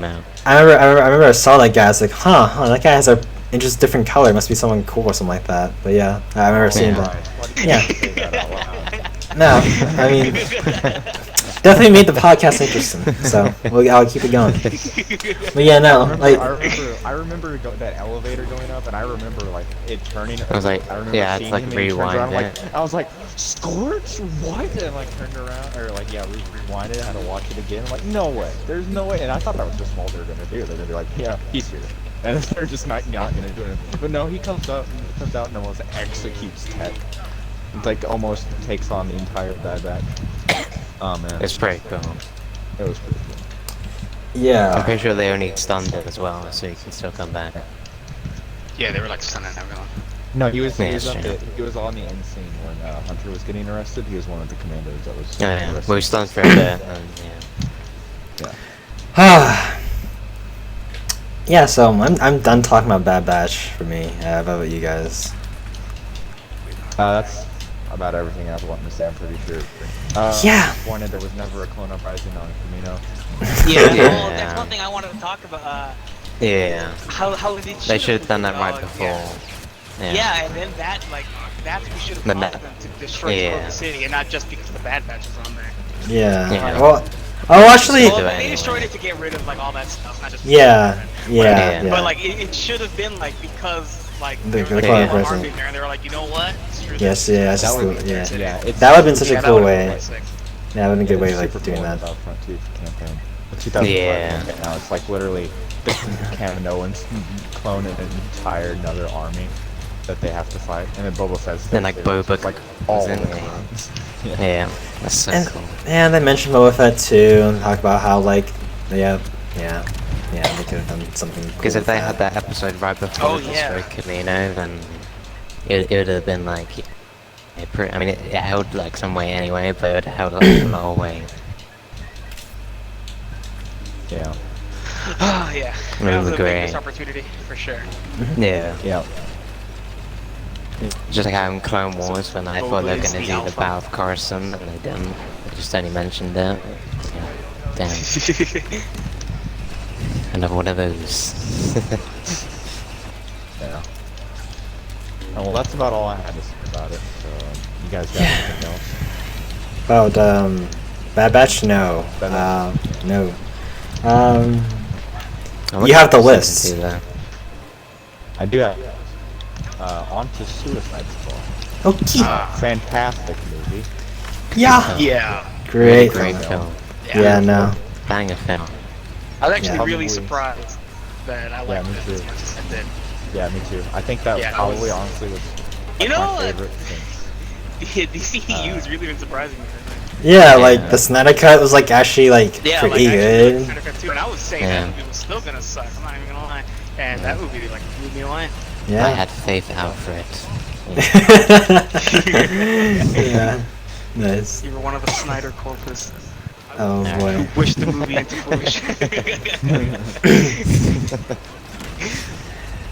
I remember I saw that guy. I was like, that guy has a just different color. It must be someone cool or something like that. But yeah, I remember seeing that. Yeah. No, I mean, definitely made the podcast interesting. So I'll keep it going. But yeah, no, like I remember that elevator going up, and I remember like it turning. I was like, it's like rewind it. I was like, Scorch, what? And like turned around, or like rewinded, had to watch it again. I'm like, no way, there's no way. And I thought that was just all they're gonna do. They're gonna be like, yeah, he's here, and they're just not gonna do it. But no, he comes out and almost executes Tech. It's like almost takes on the entire Bad Batch. Oh man, it's pretty cool. It was pretty cool. Yeah. I'm pretty sure they only stunned it as well, so you can still come back. Yeah, they were like stunning everyone. No, he was on the end scene when Hunter was getting arrested. He was one of the commandos that was. Yeah. Well, we stunned for a bit. Yeah. Yeah. So I'm done talking about Bad Batch for me. How about you guys? That's about everything I was wanting to say. I'm pretty sure. Yeah. Disappointed there was never a clone uprising on Kamino. Well, that's one thing I wanted to talk about. How they should have done that right before. Yeah, and then we should have caused them to destroy the city, and not just because the Bad Batch is on there. Yeah. Well, actually, they destroyed it to get rid of like all that stuff, not just. Yeah. But like, it should have been like because like the army there, and they were like, you know what? Yes, that would have been such a cool way. Yeah, that would have been a good way of like doing that. Yeah. Now it's like literally the Kaminoans clone an entire another army that they have to fight, and then Boba Fett. Then like Boba like all in the yeah, that's so cool. And they mentioned Boba Fett too, and talk about how like they could have done something. Because if they had that episode right before Kamino, then it would have been like, I mean, it held like some weight anyway, but it held like a lot of weight. Yeah. Oh yeah, that was a big Great. missed opportunity for sure. Yeah. Yeah. Just like how in Clone Wars when I thought they were Boba is gonna the do the alpha. Battle of Coruscant and they didn't. They just only mentioned it. Yeah. Damn. Another one of those. Yeah. Oh, well, that's about all I had to say about it. So, you guys got anything else? About Bad Batch? No. Bad Batch. No. I wonder You have if the season list. 2 though. I do have. On to Suicide Squad. Okay. Fantastic movie. Yeah. Yeah. Great. Great film. film. Yeah, no. Banger film. I was actually Yeah. really Probably. surprised that I liked me it too. as much as I did. Yeah, me too. I think that Yeah, I probably, was- honestly, was You my know, favorite since. the CEU has really been surprising me. Yeah, Yeah. like the Snyder Cut was like actually like Yeah, pretty like good. actually, like, too, and I was saying Yeah. that movie was still gonna suck. I'm not even gonna lie. And that movie like blew me away. I Yeah. had faith out for it. Yeah. Nice. You were one of the Snyder corpus. Oh boy. Wish the movie into fruition.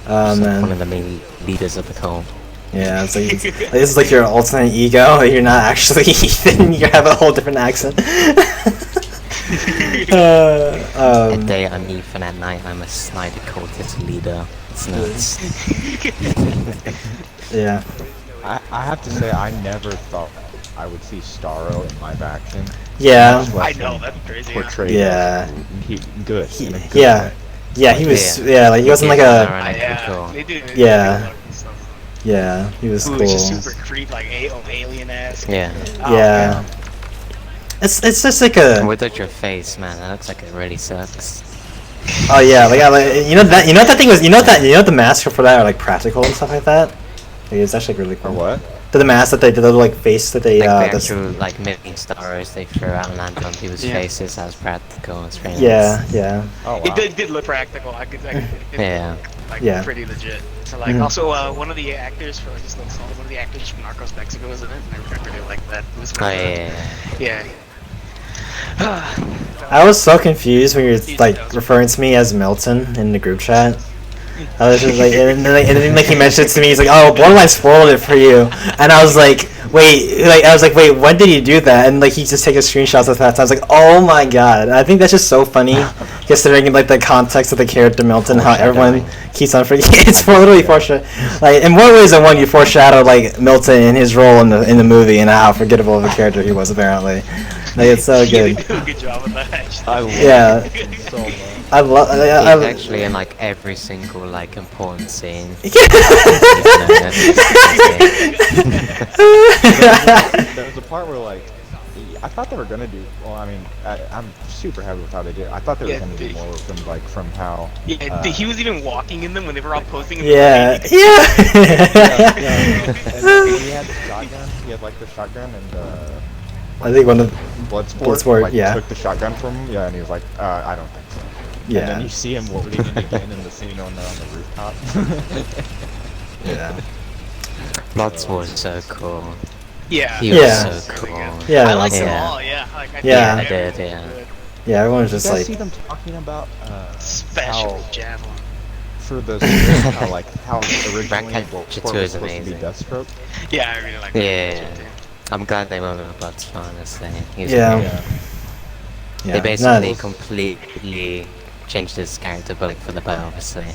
Oh One man. of the main leaders of the cult. Yeah, it's like this is like your alternate ego. You're not actually Ethan. You have a whole different accent. At day I'm Ethan, at night I'm a Snyder cultist leader. It's nuts. Yeah. I have to say, I never thought I would see Starro in live action. Yeah. Much I less know him that's crazy. portrayed Yeah. as good. in a good Yeah. way. Yeah, he was. Yeah. Yeah, like he wasn't like a. Yeah, Cool. they do. Yeah. Yeah, he was Ooh, cool. it's just super creep, like alien-esque. Yeah. Yeah. It's just like a. Without your face, man, that looks like it really sucks. Oh yeah, like you know that thing was the masks for that are like practical and stuff like that. Like, it's actually really cool. Or what? The masks that they did, the little like face that they Like the that's- actual like million stars they threw out and landed on people's Yeah. faces as practical. It's really yeah, nice. yeah. Oh wow. It did look practical. I could it Yeah. looked, like Yeah. pretty legit. So like Mhm. also one of the actors for just like one of the actors from Narcos Mexico was in it, and I really liked that. It was Oh yeah. yeah. I was so confused when you're like referring to me as Milton in the group chat. I was just like, and then like he mentioned it to me. He's like, "Oh, Borderline spoiled it for you," and I was like, "Wait," "Wait, when did you do that?" And like he just takes screenshots of that. So I was like, "Oh my god!" I think that's just so funny, considering like the context of the character Milton, how everyone keeps on forgetting. It's literally foreshadow. Like in more ways than one, you foreshadow like Milton in his role in the movie and how forgettable of a character he was apparently. Like it's so Yeah, they good. do a good job of that. Actually. I love Yeah. it so much. I love. He's actually in like every single like important scene. There was a part where like I thought they were gonna do. Well, I mean, I'm super happy with how they did. I thought they were Yeah, gonna do they- more from how. Yeah, he was even walking in them when they were all posing. In Yeah, The yeah. And he had the shotgun. He had like the shotgun and I think one of Bloodsport. Like, yeah. took the shotgun from him. Yeah, and he was like, I don't think so. And Yeah. then you see him loading it again in the scene on the rooftop. Yeah. Bloodsport is so cool. Yeah. He Yeah. was so cool. Yeah, I like them Yeah. all. Yeah. Like, I Yeah. think I did, everyone yeah. was good. Yeah, everyone's Did just you guys like, see them talking about Especially how Javelin. for the script, how originally Ratcatcher Bloodsport 2 was is supposed to be amazing. Deathstroke? Yeah, I really like Yeah. that. too. I'm glad they went with Bloodsport, honestly. He's Yeah. great. yeah, They basically nice. completely changed his character, but for the better, obviously.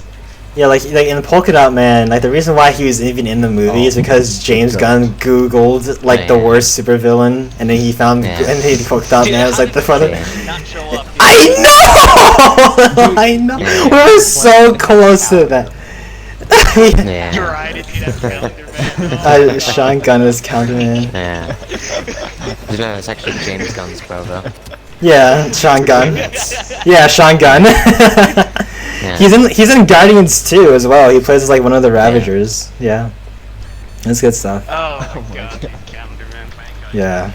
Yeah, like in Polka Dot Man, like the reason why he was even in the movie is because James Gunn Googled like the Yeah. worst supervillain, and then he found Yeah. and he Polka Dot Dude, Man was how like the did fun. you Yeah. not show up? Dude? I know, I know. Yeah. We were so close to that. Yeah. You're right. I didn't see that trailer, man. Sean Gunn is counterman. Yeah. You know, it's actually James Gunn's brother. Yeah, Sean Gunn. Yeah, Sean Gunn. Yeah. He's in Guardians too as well. He plays like one of the Ravagers. Yeah, that's good stuff. Oh my god, calendar man. Yeah.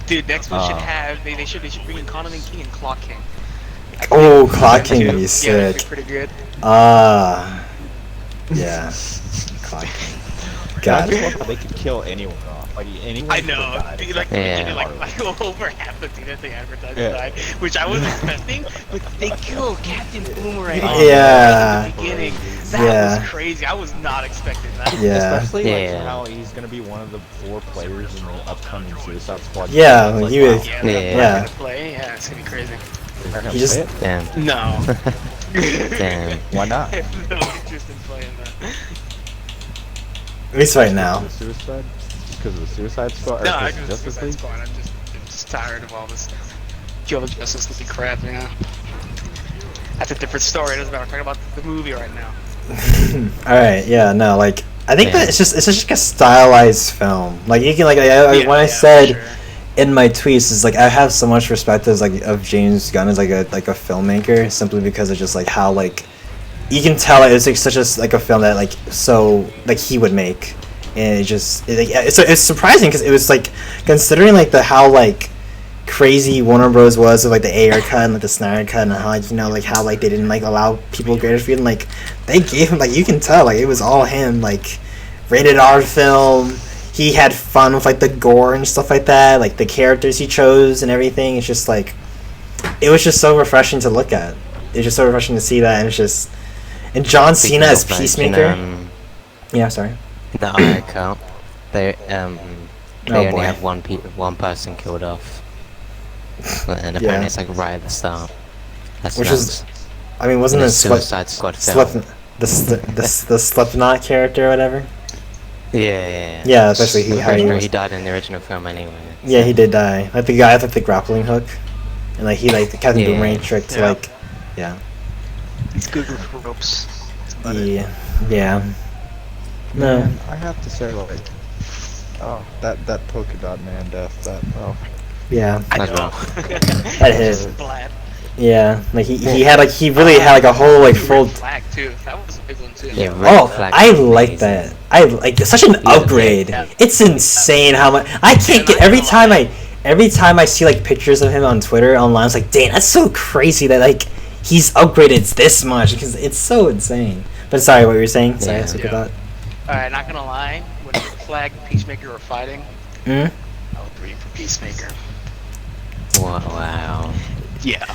Dude, next one should have they should bring in Conan King and Clock King. Oh, Clock King would be Yeah, that'd sick. be pretty good. Ah. Yeah. Clock King. I God. just love how they could kill anyone off. Like anyone. I know, dude, like, Yeah. like over half the team that they advertised died, which I wasn't expecting, but they killed Captain Boomerang Yeah. at the beginning. That was crazy. I was not expecting that. Yeah. Especially like Yeah. how he's gonna be one of the 4 players in the upcoming Suicide Squad. Yeah, game. like, Like, he wow. was- Yeah, Yeah. gonna play. Yeah, it's gonna be crazy. They're not gonna He just- play it? Damn. No. Damn. Why not? I have no interest in playing that. At least right now. Because of the Suicide Squad? Or No, I because of just Justice Suicide League? Squad. I'm just tired of all this kill the Justice League crap, you know. That's a different story. It doesn't matter. We're talking about the movie right now. Alright, yeah, no, like, I think Yeah. that it's just like a stylized film. Like, you can, like, when I for said sure. in my tweets, is like, I have so much respect as, like, of James Gunn as, like a filmmaker, simply because of just, like, how, like, you can tell it's, like, such a, like, a film that, like, so, like, he would make. And it's surprising, because it was, like, considering, like, how, like, crazy Warner Bros was with like the AR cut and like the Snyder cut, and how, you know, like how like they didn't like allow people greater freedom. Like they gave him, like, you can tell, like it was all him, like rated R film. He had fun with like the gore and stuff like that, like the characters he chose and everything. It's just like, it was just so refreshing to look at. It's just so refreshing to see that, and it's just, and John Cena as Peacemaker. Yeah, sorry. The OrderCouch. They only boy. have one person killed off. And apparently Yeah. it's like right at the start. That's Which nuts. is, I mean, wasn't In it a Suicide Squad film? the Slipknot character or whatever? Yeah. Yeah, especially I'm how pretty he sure was. he died in the original film anyway. Yeah, he did die. Like the guy with like the grappling hook, and like he like the Captain Yeah. Boomerang trick to Yeah. like, yeah, Good with ropes. That's about it. yeah. No, Man, I have to say, like, oh, that polka dot man death, yeah, I That's know. wrong. That hit. Splat. yeah. Like he had like he really had like a whole like full. Red flag too. That was a big one too. Yeah, red Oh, flag I is like amazing. that. I like, it's such an upgrade. Yeah. It's insane how much I can't get every time I see like pictures of him on Twitter online. It's like, dang, that's so crazy that like he's upgraded this much, because it's so insane. But sorry, what you were saying? Sorry, Yeah. I took that. Alright, not gonna lie. When Red Flag and Peacemaker were fighting, Mm? I would root for Peacemaker. Wow. Yeah.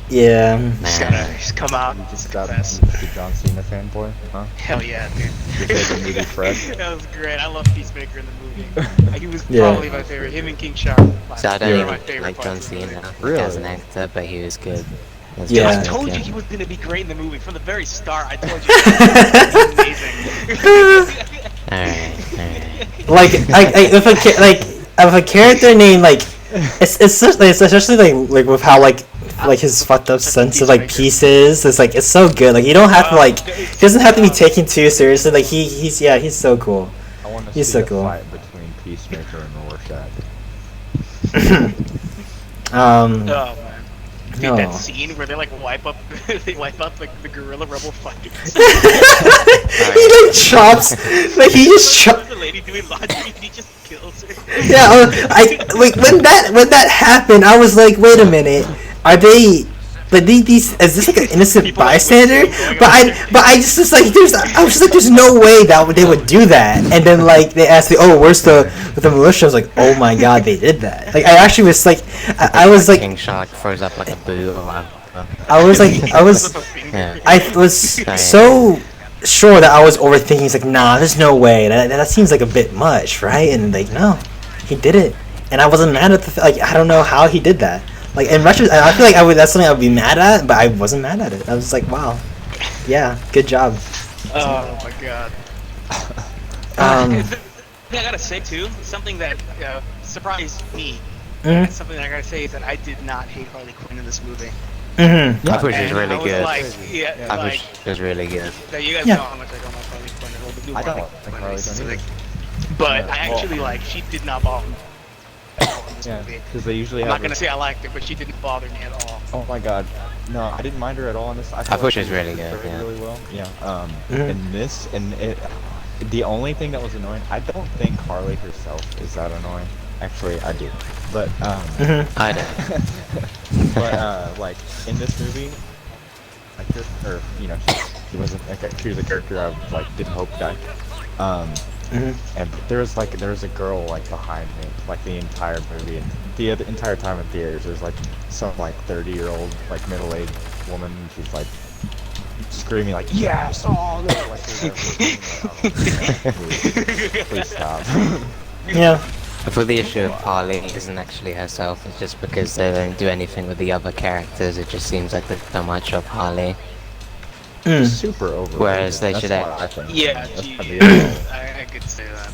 Yeah. He's Man. gotta come out and just confess. the John Cena fanboy, huh? Hell yeah, dude. Your favorite movie, Fred? That was great. I love Peacemaker in the movie. Like, he was Yeah. probably my favorite. Him and King Shark. So I don't Yeah. my even favorite like John parts of the movie. Cena Really? as an actor, but he was good. As Yeah. I Peacemaker. told you he was gonna be great in the movie from the very start. I told you he was amazing. Alright. Like if a character named like it's especially like with how like his fucked up sense of like pieces. It's like, it's so good. Like you don't have to like, he doesn't have to be taken too seriously. Like he's so cool. I want to He's see so the cool. fight between Peacemaker and Rorschach. Oh man. Dude, No. that scene where they like wipe up like the guerrilla rebel fighters. He like chops, like he just chops. The lady doing laundry and he just kills her. Yeah, I like when that happened, I was like, wait a minute, are they? But these is this like an innocent People like bystander? what's going But on I was like, there's no way that they would do that. And then like they asked me, oh, where's the militia? I was like, oh my god, they did that. Like I actually was like, I was like, King Shark throws up like a boo or whatever. I was Yeah. I was so sure that I was overthinking. It's like, nah, there's no way. That seems like a bit much, right? And like, no, he did it, and I wasn't mad at the like. I don't know how he did that. Like in retrospect, I feel like that's something I would be mad at, but I wasn't mad at it. I was like, wow, yeah, good job. Oh my god. Um, I gotta say too, something that surprised me. mhm, Something that I gotta say is that I did not hate Harley Quinn in this movie. mhm. I thought she was And really I was good. like, yeah, I thought like she was really good. that you guys Yeah. know how much I don't like Harley Quinn. Or the new I don't Harley like Quinn Harley Quinn specific. either. But Yeah, I well- actually like she did not bother me at all in this Yeah, movie. because they usually I'm have. not gonna say I liked her, but she didn't bother me at all. Oh my god, no, I didn't mind her at all in this. thought she was really good, portrayed yeah. really well. Yeah. Mhm. In this, and the only thing that was annoying, I don't think Harley herself is that annoying. Actually, I do, but Mhm. I don't. but like in this movie, like she wasn't. She was a character I like didn't hope died. And there was a girl like behind me, like the entire movie, and the entire time in theaters. There's like some like 30-year-old like middle-aged woman, and she's like screaming like, "Yes, all this!" Like, please stop. Yeah. I thought the issue of Harley isn't actually herself, it's just because they don't do anything with the other characters, it just seems like there's so much of Harley. Super overrated. Whereas they That's should what I think. Yeah, That's she, probably it. I could say that.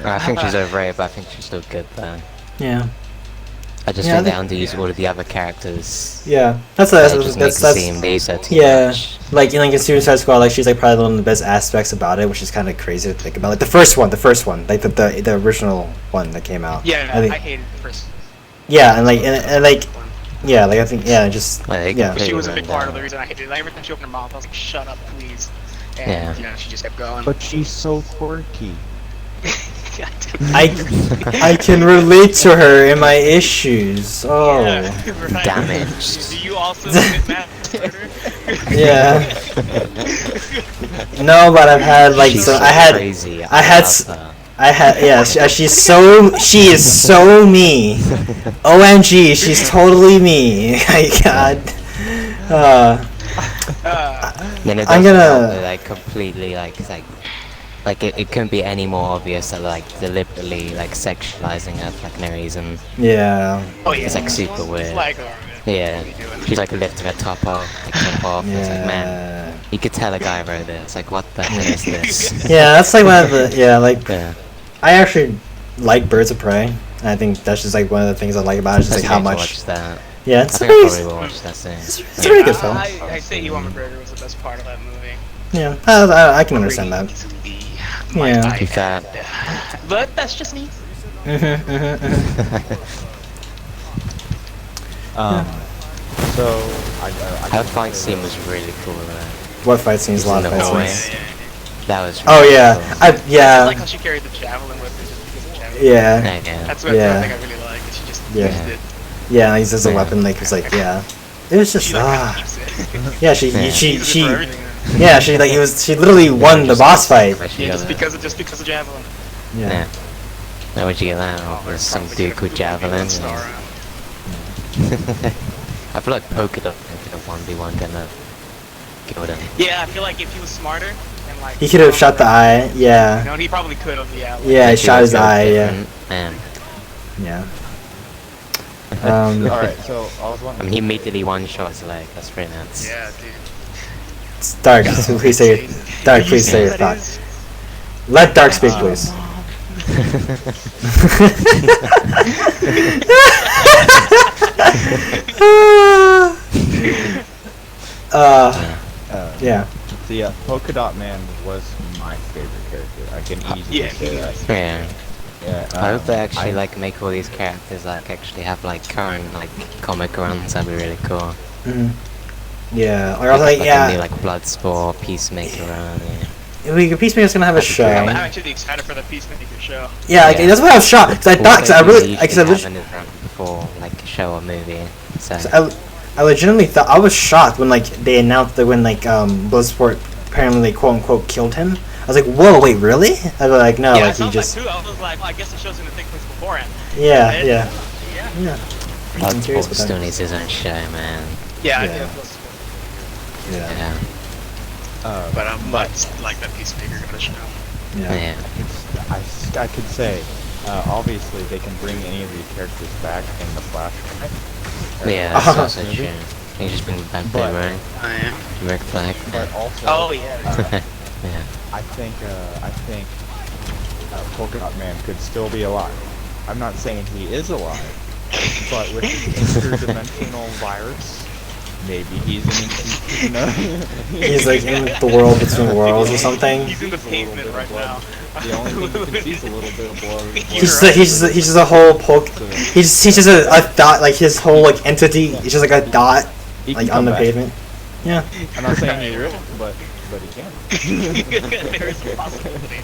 I think she's overrated, but I think she's still good though. Yeah. I just think they underuse all of the other characters. Yeah. That's They just make it seem they use her too much. Like in Suicide Squad, like she's like probably one of the best aspects about it, which is kind of crazy to think about. Like the first one, like the original one that came out. Yeah, I think, I hated the first. yeah, and like yeah, like I think just Like, yeah. She was a big ruined part her. of the reason I hated it. Like, every time she opened her mouth, I was like, "Shut up, please." And Yeah. you know, she just kept going. But she's so quirky. I can relate to her in my issues. Oh. Yeah, right. Damaged. Do you also commit mass murder? Yeah. No, but I've had like She's so so I had crazy. I had love her. yeah, she is so me. OMG, she's totally me. My God. Then it I'm doesn't gonna- help that, like completely like it couldn't be any more obvious that like deliberately like sexualizing her for like no reason. Yeah. Oh yeah, It's like super weird. Like, oh, man. Yeah, she's like lifting her top off, It's like, man, Yeah. you could tell a guy wrote this. Like, what the hell is this? Yeah, that's like one of the like Yeah. I actually like Birds of Prey. And I think that's just like one of the things I like about it. It's just like how much. Watch that. Yeah, I it's think I pretty. probably will watch that soon. It's a pretty good film. I say Ewan McGregor was the best part of that movie. Yeah, I can understand that. Yeah. To be fair, But that's just me. So her fight scene was really cool. What fight scenes? A lot of In the fight hallway. scenes. That was. Oh really yeah, cool. I yeah, like how she carried the javelin with her just because of javelin. yeah, Yeah. That's what Yeah. I think I really like. That she just Yeah. used it. yeah. He's just a Yeah. weapon. Like it's like yeah. It was just She like keeps it. yeah. Uses it She for everything. yeah. She like she literally won the boss fight. Where'd she Yeah, get that? just because of javelin. Yeah. Yeah. Now where'd you get that? Oh, there's some dude with javelin. Star. I feel like Polka Dot could have 1v1 gonna kill him. Yeah, I feel like if he was smarter and like He could have shot the eye. Yeah. No, he probably could have. Yeah. Like, Yeah, he If shot was his so eye. Yeah. different, Man, Yeah. all right. So I was I wondering. mean, he immediately one-shot his leg. That's pretty nuts. Yeah, dude. Dark, please say your Dark. Please say your That thoughts. is- Let Dark speak, please. Yeah. The Polka Dot Man was my favorite character. I can easily Yeah, say he that. is. Yeah. Yeah, I hope they actually I- like make all these characters like actually have like current like comic runs. That'd be really cool. Yeah. Or also, like, Like yeah. a new like Bloodsport, Peacemaker run. Yeah. Peacemaker's gonna have a show. I'm actually excited for the Peacemaker show. Yeah, like, Yeah. that's what I was shocked. Cause I thought, cause I really, like, usually cause I, have in his run before like a show or movie. So I legitimately thought I was shocked when like they announced that when like Bloodsport apparently like quote unquote killed him. I was like, whoa, wait, really? I was like, no, Yeah, like I he felt just, like too. I was like, well, I guess the show's gonna take place beforehand. yeah, And- yeah, Yeah. yeah. I'm curious Bloodsport about still that. needs his own show, man. Yeah, Yeah. I did. Yeah, Yeah. But I'm like that Peacemaker got a show. yeah. Yeah. I could say, obviously they can bring any of these characters back in the flashback. Yeah, that's also true. You just bring back the But- right? I am. Rick Flag. But also, Oh yeah. Yeah. I think Polka Dot Man could still be alive. I'm not saying he is alive, but with his interdimensional virus, maybe he's in. He's like in the world between worlds or something. He's in the pavement right now. The only thing you can see is a little bit of blood. He's just a whole poke. He's just a dot, like his whole like entity. He's just like a dot, He can like come on the back. pavement. Yeah. I'm not saying he will, but he can. There is a possibility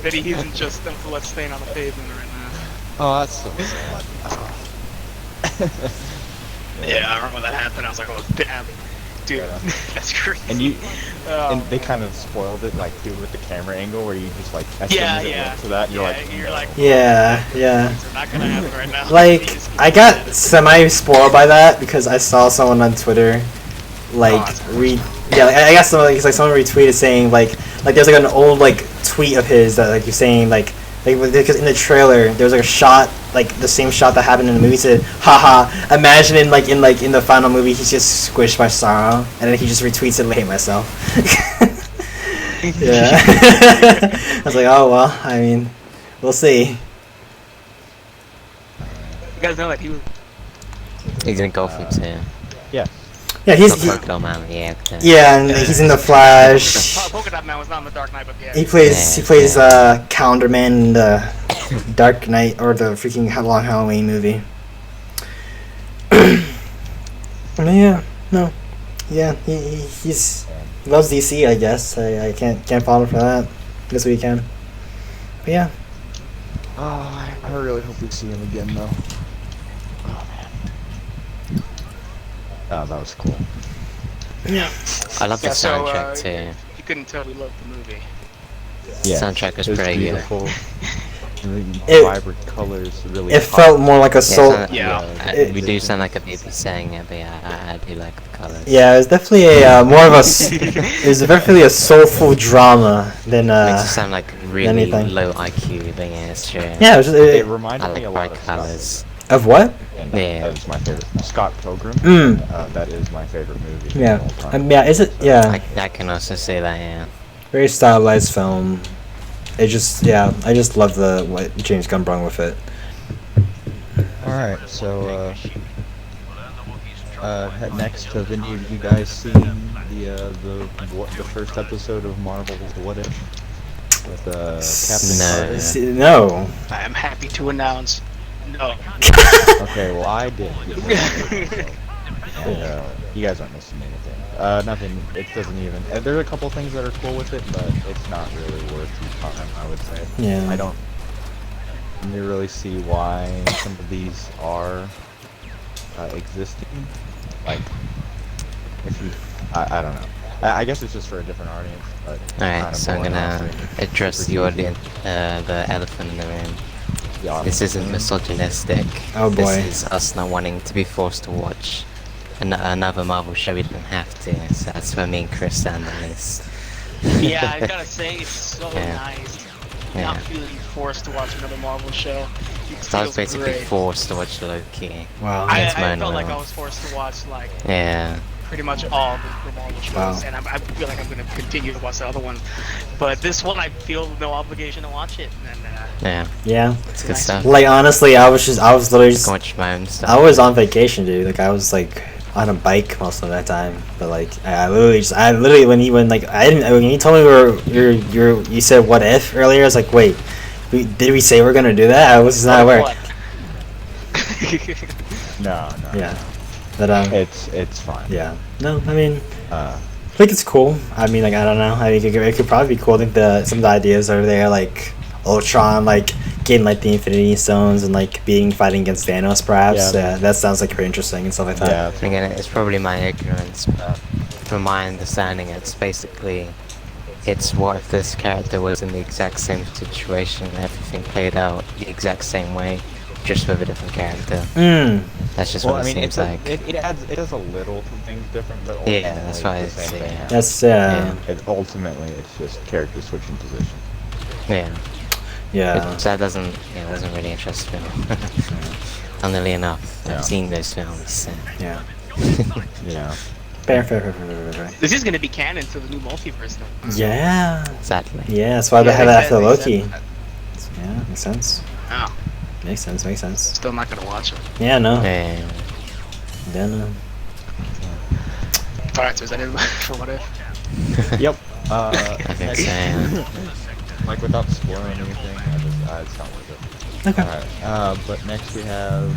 that he isn't just a blood stain on the pavement right now. Oh, that's so sad. Yeah, I remember when that happened. I was like, oh damn. Dude, Yeah. that's crazy. And you, Oh, and they kind of spoiled it, like too, with the camera angle where you just like as Yeah, soon as it yeah. went to that, you're Yeah, like, you're no. like, Yeah, yeah. it's not gonna happen right now. Like, Please. I got semi-spoiled by that because I saw someone on Twitter, like, I guess someone, like, someone retweeted saying, like there's, like, an old, like, tweet of his that, like, you're saying, like, because in the trailer, there was, like, a shot, like, the same shot that happened in the movie, said, haha, imagine in the final movie, he's just squished by sorrow, and then he just retweets it, like, hate myself. Yeah. I was like, oh, well, I mean, we'll see. You guys know that he was. He's in Gotham too. Yeah. Yeah, Not he's, Polka Man, yeah. yeah, and he's in the Flash. Polka Dot Man was not in the Dark Knight, but yeah. He plays Counterman in the Dark Knight or the freaking Long Halloween movie. Yeah, no, yeah, he's loves DC. I guess I can't follow him for that. This weekend, but yeah. Oh, I really hope we see him again though. Oh man. Oh, that was cool. Yeah. I love the Yeah, so, soundtrack too. You couldn't tell we loved the movie. Yeah. Soundtrack was It was pretty good. beautiful. Really It- vibrant colors, really. It pop. felt more like a soul. Yeah. It- We do sound like a baby saying it, but yeah, I do like the colours. Yeah, it was definitely a more of a. It was definitely a soulful drama than Makes it sound like really anything. low IQ, but yeah, it's true. Yeah, it was, It I reminded me like a lot bright of Scott colours. of what? and Yeah. that was my favorite. Scott Pilgrim. Mm. That is my favorite movie. Yeah. Of all time. Yeah. Is it? Yeah. I can also say that, yeah. Very stylized film. It just, yeah, I just love what James Gunn brought with it. All right, so next, have any of you guys seen the first episode of Marvel's What If with Captain No. Carter? No. I am happy to announce, no. Okay, well I did. And, you guys aren't missing anything. Nothing. It doesn't even. There's a couple things that are cool with it, but it's not really worth your time, I would say. Yeah. I don't really see why some of these are existing. Like, if you, I don't know. I guess it's just for a different audience. But Alright, so I'm gonna address the audience, the elephant in the room. This isn't misogynistic. Oh boy. This is us not wanting to be forced to watch another Marvel show we didn't have to. So that's where me and Chris stand on this. Yeah, I gotta say, it's so Yeah. nice. Yeah. Not feeling forced to watch another Marvel show. It So I was feels basically great. forced to watch Loki. Wow. I That's mine, felt like wow. I was forced to watch, like, Yeah. pretty much all the Marvel shows, Wow. and I feel like I'm gonna continue to watch the other one. But this one, I feel no obligation to watch it, and Yeah. Yeah. It's good nice. stuff. Like honestly, I was literally Just watch my own stuff. I was on vacation, dude. Like I was like on a bike most of that time. But like I literally when you told me you said what if earlier, I was like, wait, did we say we're gonna do that? I was not aware. what? No. Yeah. But It's fine. yeah. No, I mean, Uh, I think it's cool. I mean, like I don't know. I think it could probably be cool. I think some of the ideas are there, like Ultron, like getting like the Infinity Stones and like fighting against Thanos, perhaps. Yeah. Yeah, that sounds like pretty interesting and stuff like that. yeah. Again, it's probably my ignorance, but from my understanding, it's basically, it's what if this character was in the exact same situation, everything played out the exact same way, just with a different character. Mm. That's just Well, what I it mean, seems like. it does a little things different, but Yeah, ultimately that's why it's the it's, same thing. yeah. That's Ultimately, it's just character switching position. Yeah. yeah. So that doesn't really interest me. Funnily enough, Yeah. I've seen those films. So. Yeah. Yeah. Fair. This is gonna be canon to the new multiverse, though. Yeah. Exactly. Yeah, that's why they Yeah, had they that said- after they Loki. said that. Yeah, makes sense. Oh, Makes sense. still not gonna watch it. Yeah, no. Yeah. Yeah, no. Alright, so is that it for what if? Yep. I think so, yeah. Like without spoiling anything, it's not worth it. Okay. Alright. But next we have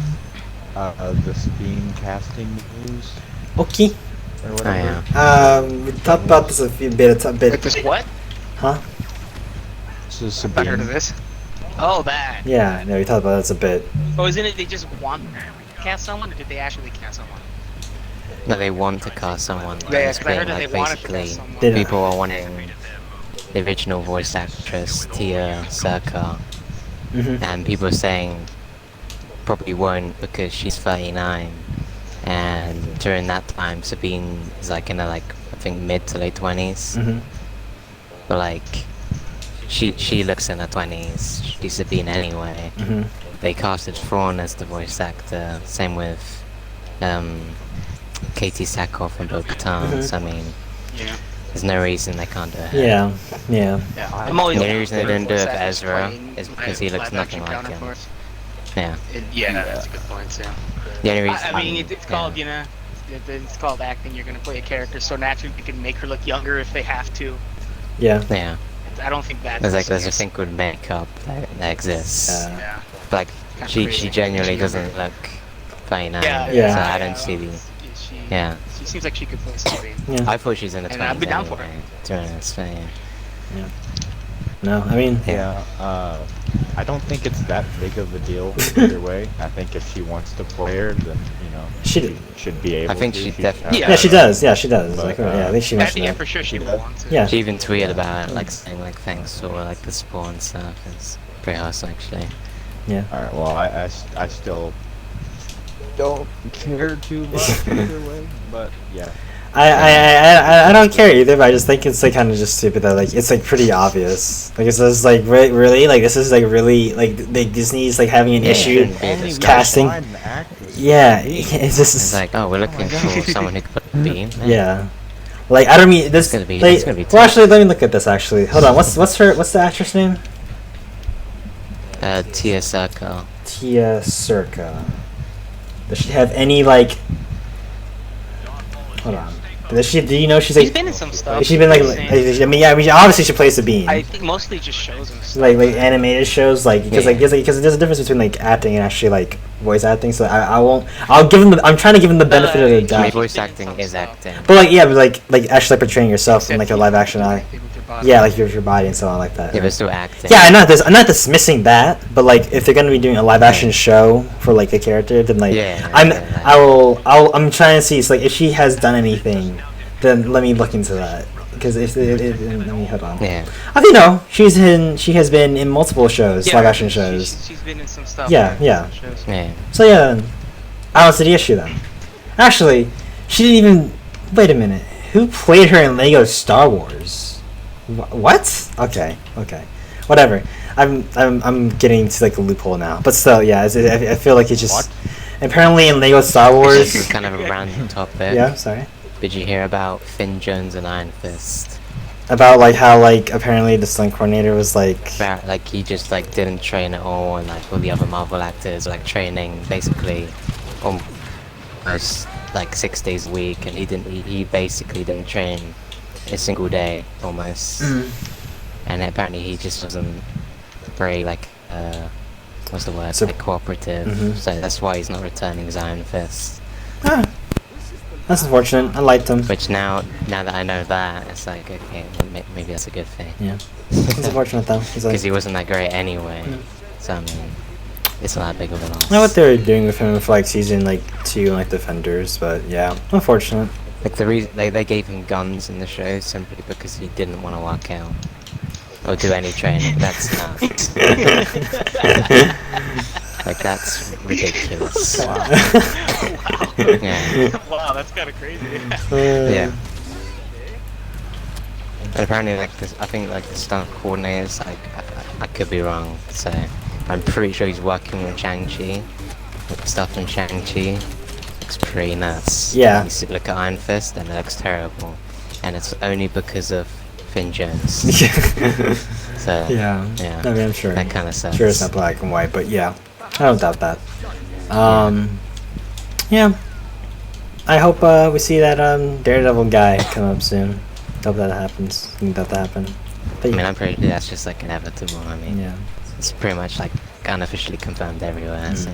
the Sabine casting news Okay. or Oh, whatever. yeah. We talked about this a bit. Like this what? Huh? This is I've not heard of Sabine. this. Oh, that. Yeah, no, we talked about this a bit. Oh, isn't it they just want to cast someone, or did they actually cast someone? No, they want to cast someone. Yeah, It's 'cause I heard being, that like, they wanted to basically, cast someone. Did- people are wanting the original voice actress, Tia Serka, and people are saying probably won't because she's 39, and during that time Sabine is like in her, like, I think mid to late 20s, but like she looks in her 20s. She's Sabine anyway. They casted Thrawn as the voice actor. Same with Katie Sackhoff from Bo-Katan. So I mean, Yeah. there's no reason they can't do it. Yeah, yeah. Yeah. I'm always The only reason they didn't do it for voice actors Ezra playing is because he looks live nothing action like him. counterparts. Yeah. Yeah, that's a good point, yeah. The only reason. I mean, it's called, you know, it's called acting. You're gonna play a character, so naturally you can make her look younger if they have to. Yeah. Yeah. I don't think that's. There's a thing called makeup that exists. Yeah. Like Kinda she crazy. genuinely doesn't look 39. Yeah. So I don't see the. She, Yeah. She seems like she could play Sabine. Yeah. I thought she was in the 20s. And I'd be down for anyway, to be honest, but yeah. No, I mean, Yeah, I don't think it's that big of a deal either way. I think if she wants to play her, then, you know, She- should be able to. I think she definitely. Yeah. yeah, she does. Yeah, she does. But, Like, yeah, I think she I mentioned think, yeah, that. for sure she She will does. want to. Yeah. She even tweeted about it, like saying like thanks for like the support and stuff. It's pretty awesome actually. Yeah. Alright, well, I still don't care too much either way, but yeah. I don't care either, but I just think it's like kind of just stupid that like it's like pretty obvious. Like it's just like really like this is like really like Disney's like having an Yeah, issue shouldn't be a discussion. casting. Yeah, it's just It's like, oh, we're looking for someone who could put a beam. yeah. Like I don't mean this. gonna be- like, it's gonna be well, tough. actually, let me look at this. Actually, hold on. What's the actress name? Tia Serka. Tia Serka. Does she have any like? Hold on. Does she? Do you know she's like? She's been in some stuff. Has she been like? I mean, obviously she plays Sabine. I think mostly just shows and stuff. Like animated shows, like because Yeah. because there's a difference between like acting and actually like voice acting. So I won't. I'll give them. I'm trying to give them the benefit of the I mean, doubt. voice acting is acting. But like yeah, but like actually portraying yourself in like a live action eye. Yeah, like your body and so on like that. Yeah, but still acting. Yeah, I'm not dismissing that, but like if they're gonna be doing a live action show for like a character, then like Yeah, I'm trying to see. It's like if she has done anything, then let me look into that because if let me hold on. Yeah. I think no, she has been in multiple shows, live action shows. She's been in some stuff. Yeah, yeah. Shows. Yeah. So yeah, I don't see the issue then. Actually, she didn't even. Wait a minute. Who played her in Lego Star Wars? What? Okay, whatever. I'm getting to like a loophole now, but still, yeah. I feel like it's just apparently in Lego Star Wars. It's kind of a random topic. Yeah, sorry. Did you hear about Finn Jones and Iron Fist? About like how like apparently the stunt coordinator was like. About, like he just like didn't train at all, and like all the other Marvel actors like training basically almost like 6 days a week, and he basically didn't train a single day almost. And apparently he just wasn't very like what's the word, So- like cooperative. So that's why he's not returning his Iron Fist. Ah, that's unfortunate. I liked him. Which now that I know that, it's like okay, maybe that's a good thing. Yeah, it's unfortunate though. It's like, Because he wasn't that great anyway. So I mean, it's not that big of a loss. I don't know what they were doing with him for like season like 2 like Defenders, but yeah, unfortunate. Like the reason they gave him guns in the show simply because he didn't want to work out or do any training. That's not. Like that's ridiculous. Wow. Yeah. Wow, that's kind of crazy. Yeah. But apparently, like this, I think like the stunt coordinators, like I could be wrong. So I'm pretty sure he's working with Shang-Chi. Like, the stuff in Shang-Chi looks pretty nuts. Yeah. You see, look at Iron Fist, and it looks terrible. And it's only because of Finn Jones. So Yeah. yeah. I mean, I'm sure. That kind of sucks. Sure, it's not black and white, but yeah, I don't doubt that. Yeah. I hope we see that Daredevil guy come up soon. Hope that happens. Need that to happen. But I mean, I'm pretty. That's just like inevitable. I mean, yeah. it's pretty much like unofficially confirmed everywhere. So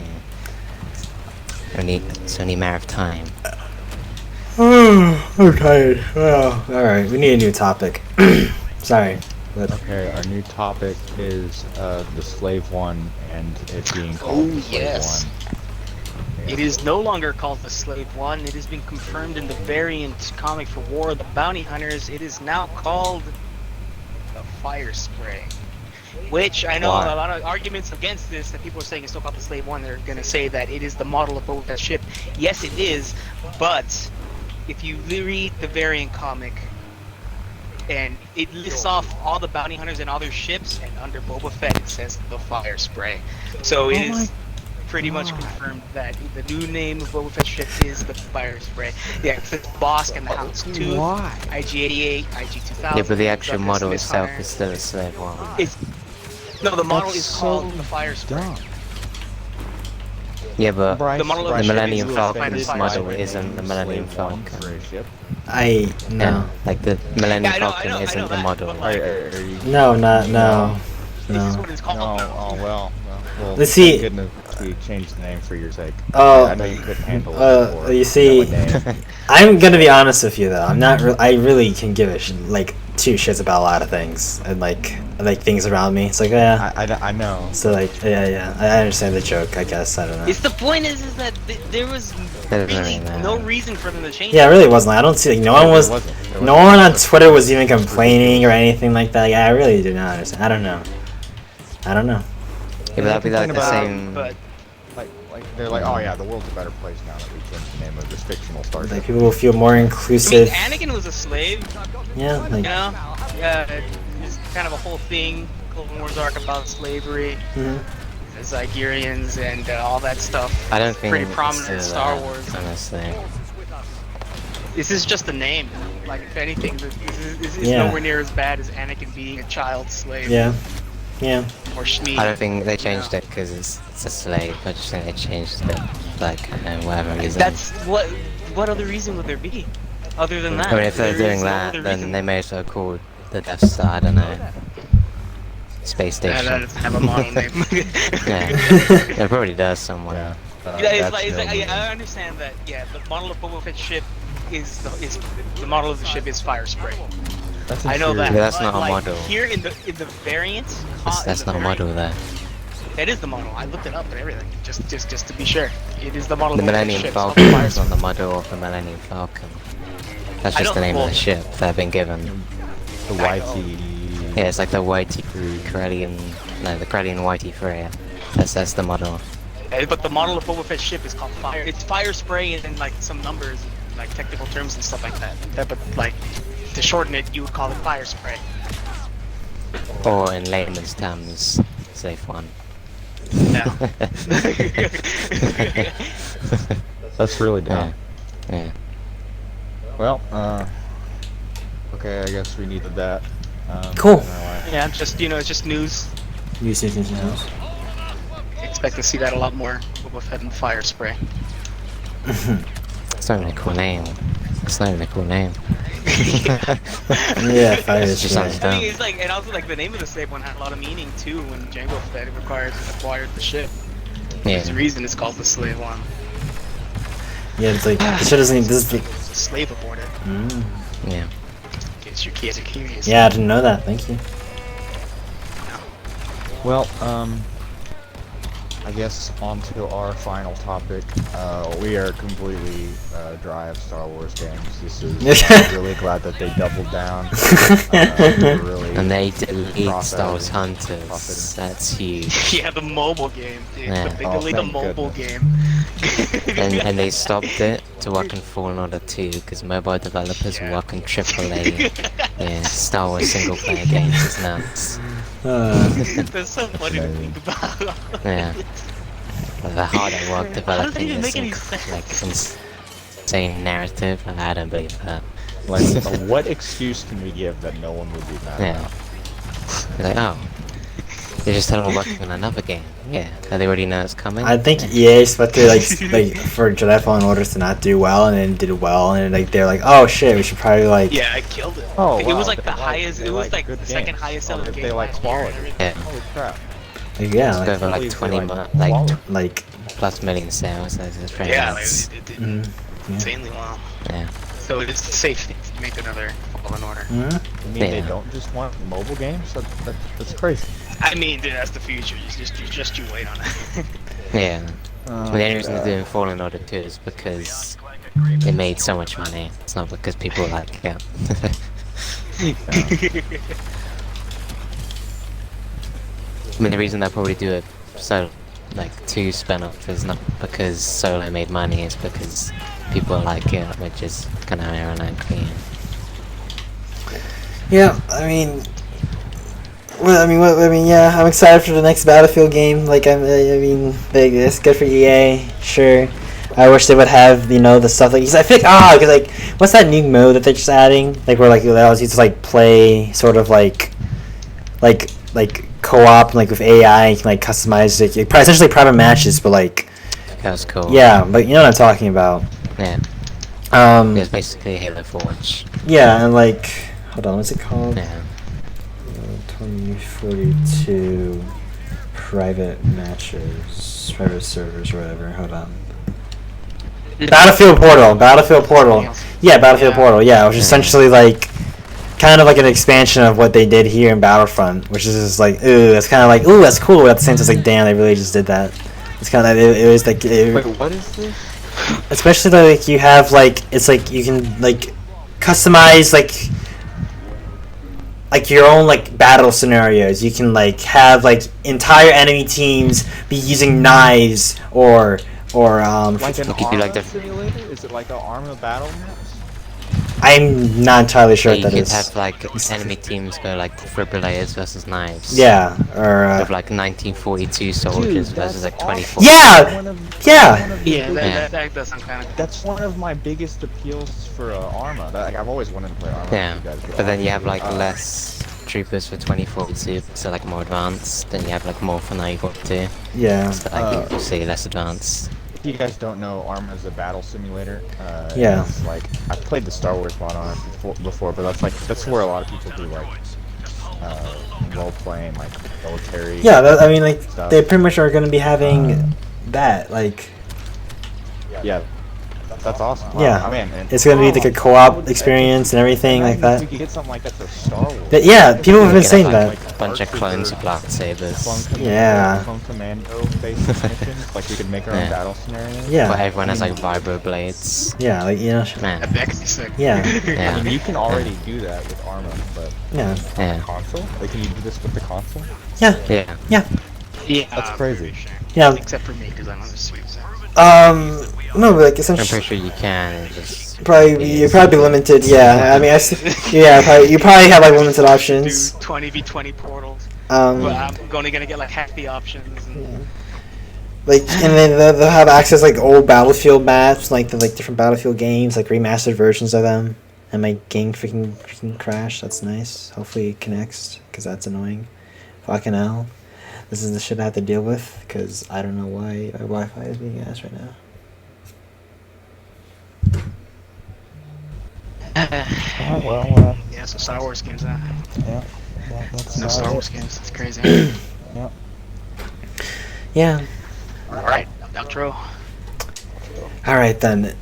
it's only a matter of time. I'm tired. Oh, all right. We need a new topic. Sorry. But Okay, our new topic is the Slave One and it being called the Slave yes. One. It is no longer called the Slave One. It has been confirmed in the variant comic for War of the Bounty Hunters. It is now called the Fire Spray. Which I know a lot of arguments against this, that people are saying it's still called the Slave One. They're going to say that it is the model of Boba Fett's ship. Yes, it is, but if you read the variant comic, and it lists off all the bounty hunters and all their ships, and under Boba Fett it says the Fire Spray. So it is pretty much confirmed that the new name of Boba Fett's ship is the Fire Spray. Yeah, it's Bosk and the Houndstooth, IG-88, IG-2000. Yeah, but the actual Douglas model Smith itself Hunter. is still a Slave One. No, the model is called the Fire Spray. Yeah, but The model of the the ship Millennium is Falcon's Fire model Spray. isn't the Millennium Falcon. I no. Yeah, like the Millennium Yeah, I know Falcon that, isn't the model. but like, No, not no. this is No. what it's called. No, oh well. Let's see. Thank goodness we changed the name for your sake. Oh, I know you couldn't handle it before. you see, I'm gonna be honest with you though. I'm not. I really can give a like two shits about a lot of things and like things around me. It's like yeah. I know. So like yeah. I understand the joke. I guess I don't know. It's the point is that there was really no reason for them to change. Yeah, it really wasn't. I don't see like no one was. There No one on Twitter was even complaining or anything like that. Yeah, I really do not understand. I don't know. Yeah, but that'd be like the Complain same. But Like they're like, oh yeah, the world's a better place now that we changed the name of this fictional Star Like Trek. people will feel more I mean, inclusive. Anakin was a slave. Yeah, You like know, it's kind of a whole thing. Clone Wars arc about slavery, mhm. the Zygerians, and all that stuff. I don't think pretty it's prominent in still Star that, Wars. honestly. This is just a name. Like if anything, this is Yeah. nowhere near as bad as Anakin being a child slave. Yeah. Or Shmi. I don't think they changed it because it's a slave. I just think they changed it, like, whatever reason. That's what other reason would there be? Other than that? I mean, if they're There is doing no that, other then reason. they may as well call the Death Star, I don't know, Space That Station. doesn't have a model name. Yeah, it probably does somewhere. Yeah, Yeah, that's it's like no yeah, I understand that. Yeah, the model of Boba Fett's ship is the model of the ship is Fire Spray. That's I know that. Yeah, that's but, not a like, model. Here in the variant, That's not a model there. It is the model. I looked it up and everything, just to be sure. It is the model. The of Boba Fett's Millennium ship, Falcon it's not is on the model of the Millennium Falcon. That's I just the don't- name of well- the ship they've been given. the YT. Yeah, it's like the Whitey Corellian, no, the Corellian Whitey Freya. That's the model. But the model of Boba Fett's ship is called Fire. It's Fire Spray and then like some numbers, and, like technical terms and stuff like that. But like to shorten it, you would call it Fire Spray. Or in layman's terms, Safe One. Yeah. That's really dumb. Yeah. Well, okay, I guess we needed that. Cool. I don't know why. Yeah, it's just news. News. Expect to see that a lot more. Boba Fett and Fire Spray. It's not even a cool name. It's not even a cool name. Yeah, Fire It just sounds Spray. I mean, dumb. it's like, and also like the name of the slave one had a lot of meaning too when Jango Fett acquired the ship. There's a Yeah. reason it's called the Slave One. Yeah, it's like the shit doesn't even. This is like. There's a slave aboard it. Yeah. In case your kids are curious. Yeah, I didn't know that. Thank you. Well, I guess on to our final topic. We are completely dry of Star Wars games. This is I'm really glad that they doubled down. Really And they delete Crosshair Star Wars is Hunters. profiting. That's huge. Yeah, the mobile game, dude. Yeah. They Oh, delete the thank mobile goodness. game. And they stopped it to work in Fallen Order 2 because mobile developers work in AAA. Yeah, Star Wars single player games is nuts. That's so funny to think about. Yeah. The hard at work How does it developing even this make any sense? like insane narrative. I don't believe that. like, what excuse can we give that no one would be mad Yeah. about? They're like, oh, they just said we're working on another game. Yeah, they already know it's coming. I think EA expected like for Jedi Fallen Orders to not do well, and then did well, and like they're like, oh shit, we should probably like. Yeah, I killed it. Oh, It wow, was like they the highest. they It was like good the second games. highest selling Oh, game. they like last year and quality. everything. Yeah, Holy crap. Yeah, it's over like, like Please, 20 like, like quality. like plus million sales. That's pretty Yeah, like, nuts. it did yeah. insanely well. Yeah. So it's safe to make another Fallen Order. You mean they Yeah. don't just want mobile games? That's crazy. I mean, dude, that's the future. You just you wait on it. Yeah. Well, the only reason they're doing Fallen Order 2 is because they made so much money. It's not because people like it. I mean, the reason they'll probably do it so, like, 2 spin-off is not because Solo made money, it's because people like it, which is kind of ironically. Yeah, I mean, yeah, I'm excited for the next Battlefield game. Like, it's good for EA, sure. I wish they would have, the stuff like, I feel like, what's that new mode that they're just adding? Like, where, like, it allows you to, like, play sort of, like co-op, like, with AI, and you can, like, customize, like, essentially private matches, but, like... That was cool. Yeah, but you know what I'm talking about. Yeah. It's basically Halo Forge. Yeah, and, like... Hold on, what's it called? Yeah. 2042 private matches, private servers, or whatever. Hold on. Battlefield Portal. Yeah, Battlefield Portal. Yeah, which is essentially like, kind of like an expansion of what they did here in Battlefront, which is just like, ooh, that's kind of like, ooh, that's cool. But at the same time, it's like, damn, they really just did that. It's kind of it was like. Wait, what is this? Especially like you have like it's like you can like customize like your own like battle scenarios. You can like have like entire enemy teams be using knives or Like an You could do, like, Arma simulator? Is it like an Arma battle map? I'm not entirely sure Yeah, what that you is. could have like enemy teams go like defibrillators versus knives. Yeah, or With like 1942 soldiers versus like 24. yeah, yeah. That does sound kind of. That's one of my biggest appeals for Arma. Like, I've always wanted to play Arma. Yeah, You guys get but then you have Arma. like less troopers for 2042, so like more advanced. Then you have like more for 942, Yeah. so like you see less advanced. If you guys don't know, Arma is a battle simulator. Yeah. It's like I've played the Star Wars mod on it before, but that's where a lot of people do like role playing, like military. Yeah, I mean, like stuff. they pretty much are going to be having that. Like, Yeah, that's awesome. Wow. yeah, I mean, and it's going to be like a co-op experience and everything like imagine if that. we could get something like that for Star Wars. But yeah, people have been You saying could have, that. like, a bunch of clones of lightsabers. Yeah. Clone Commando based missions. Like we could make our own Yeah. battle scenarios. Yeah. Where everyone has like vibro blades. Yeah, like Man, That could be sick. Yeah. I yeah, mean, you can already do that with Arma, but yeah, yeah, console? Like, can you do this with the console? yeah, yeah. yeah, Yeah, That's crazy. yeah. Except for me, because I'm on the Switch. No, but like I'm essentially, pretty sure you can. It's just you'd probably be limited. Yeah, I mean, you probably have like limited Do options. 20v20 portals. But I'm only gonna get like half the options. And Like, and then they'll have access like old Battlefield maps, like the different Battlefield games, like remastered versions of them. And my game freaking crashed. That's nice. Hopefully it connects, because that's annoying. Fucking hell. This is the shit I have to deal with, because I don't know why my Wi-Fi is being ass right now. yeah, so Star Wars games. Yeah. That's No Star Wars games. That's crazy. Yeah. Yeah. All right, outro. Alright then.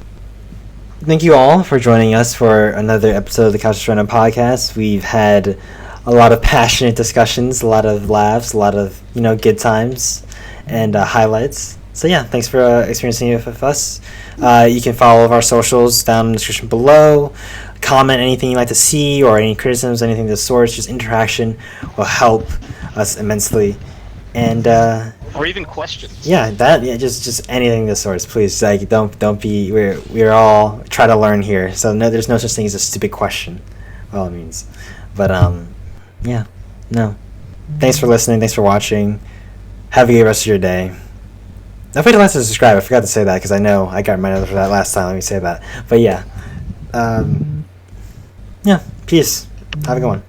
Thank you all for joining us for another episode of the Couch Serenno podcast. We've had a lot of passionate discussions, a lot of laughs, a lot of, good times and highlights. So yeah, thanks for experiencing it with us. You can follow all of our socials down in the description below. Comment anything you'd like to see or any criticisms, anything of the sort. Just interaction will help us immensely. And Or even questions. yeah, just anything of the sorts. Please, like, don't be. We're all try to learn here. So no, there's no such thing as a stupid question, by all means. But yeah, no. Thanks for listening. Thanks for watching. Have a good rest of your day. Don't forget to subscribe. I forgot to say that because I know I got reminded for that last time. Let me say that. But yeah, yeah. Peace. Have a good one.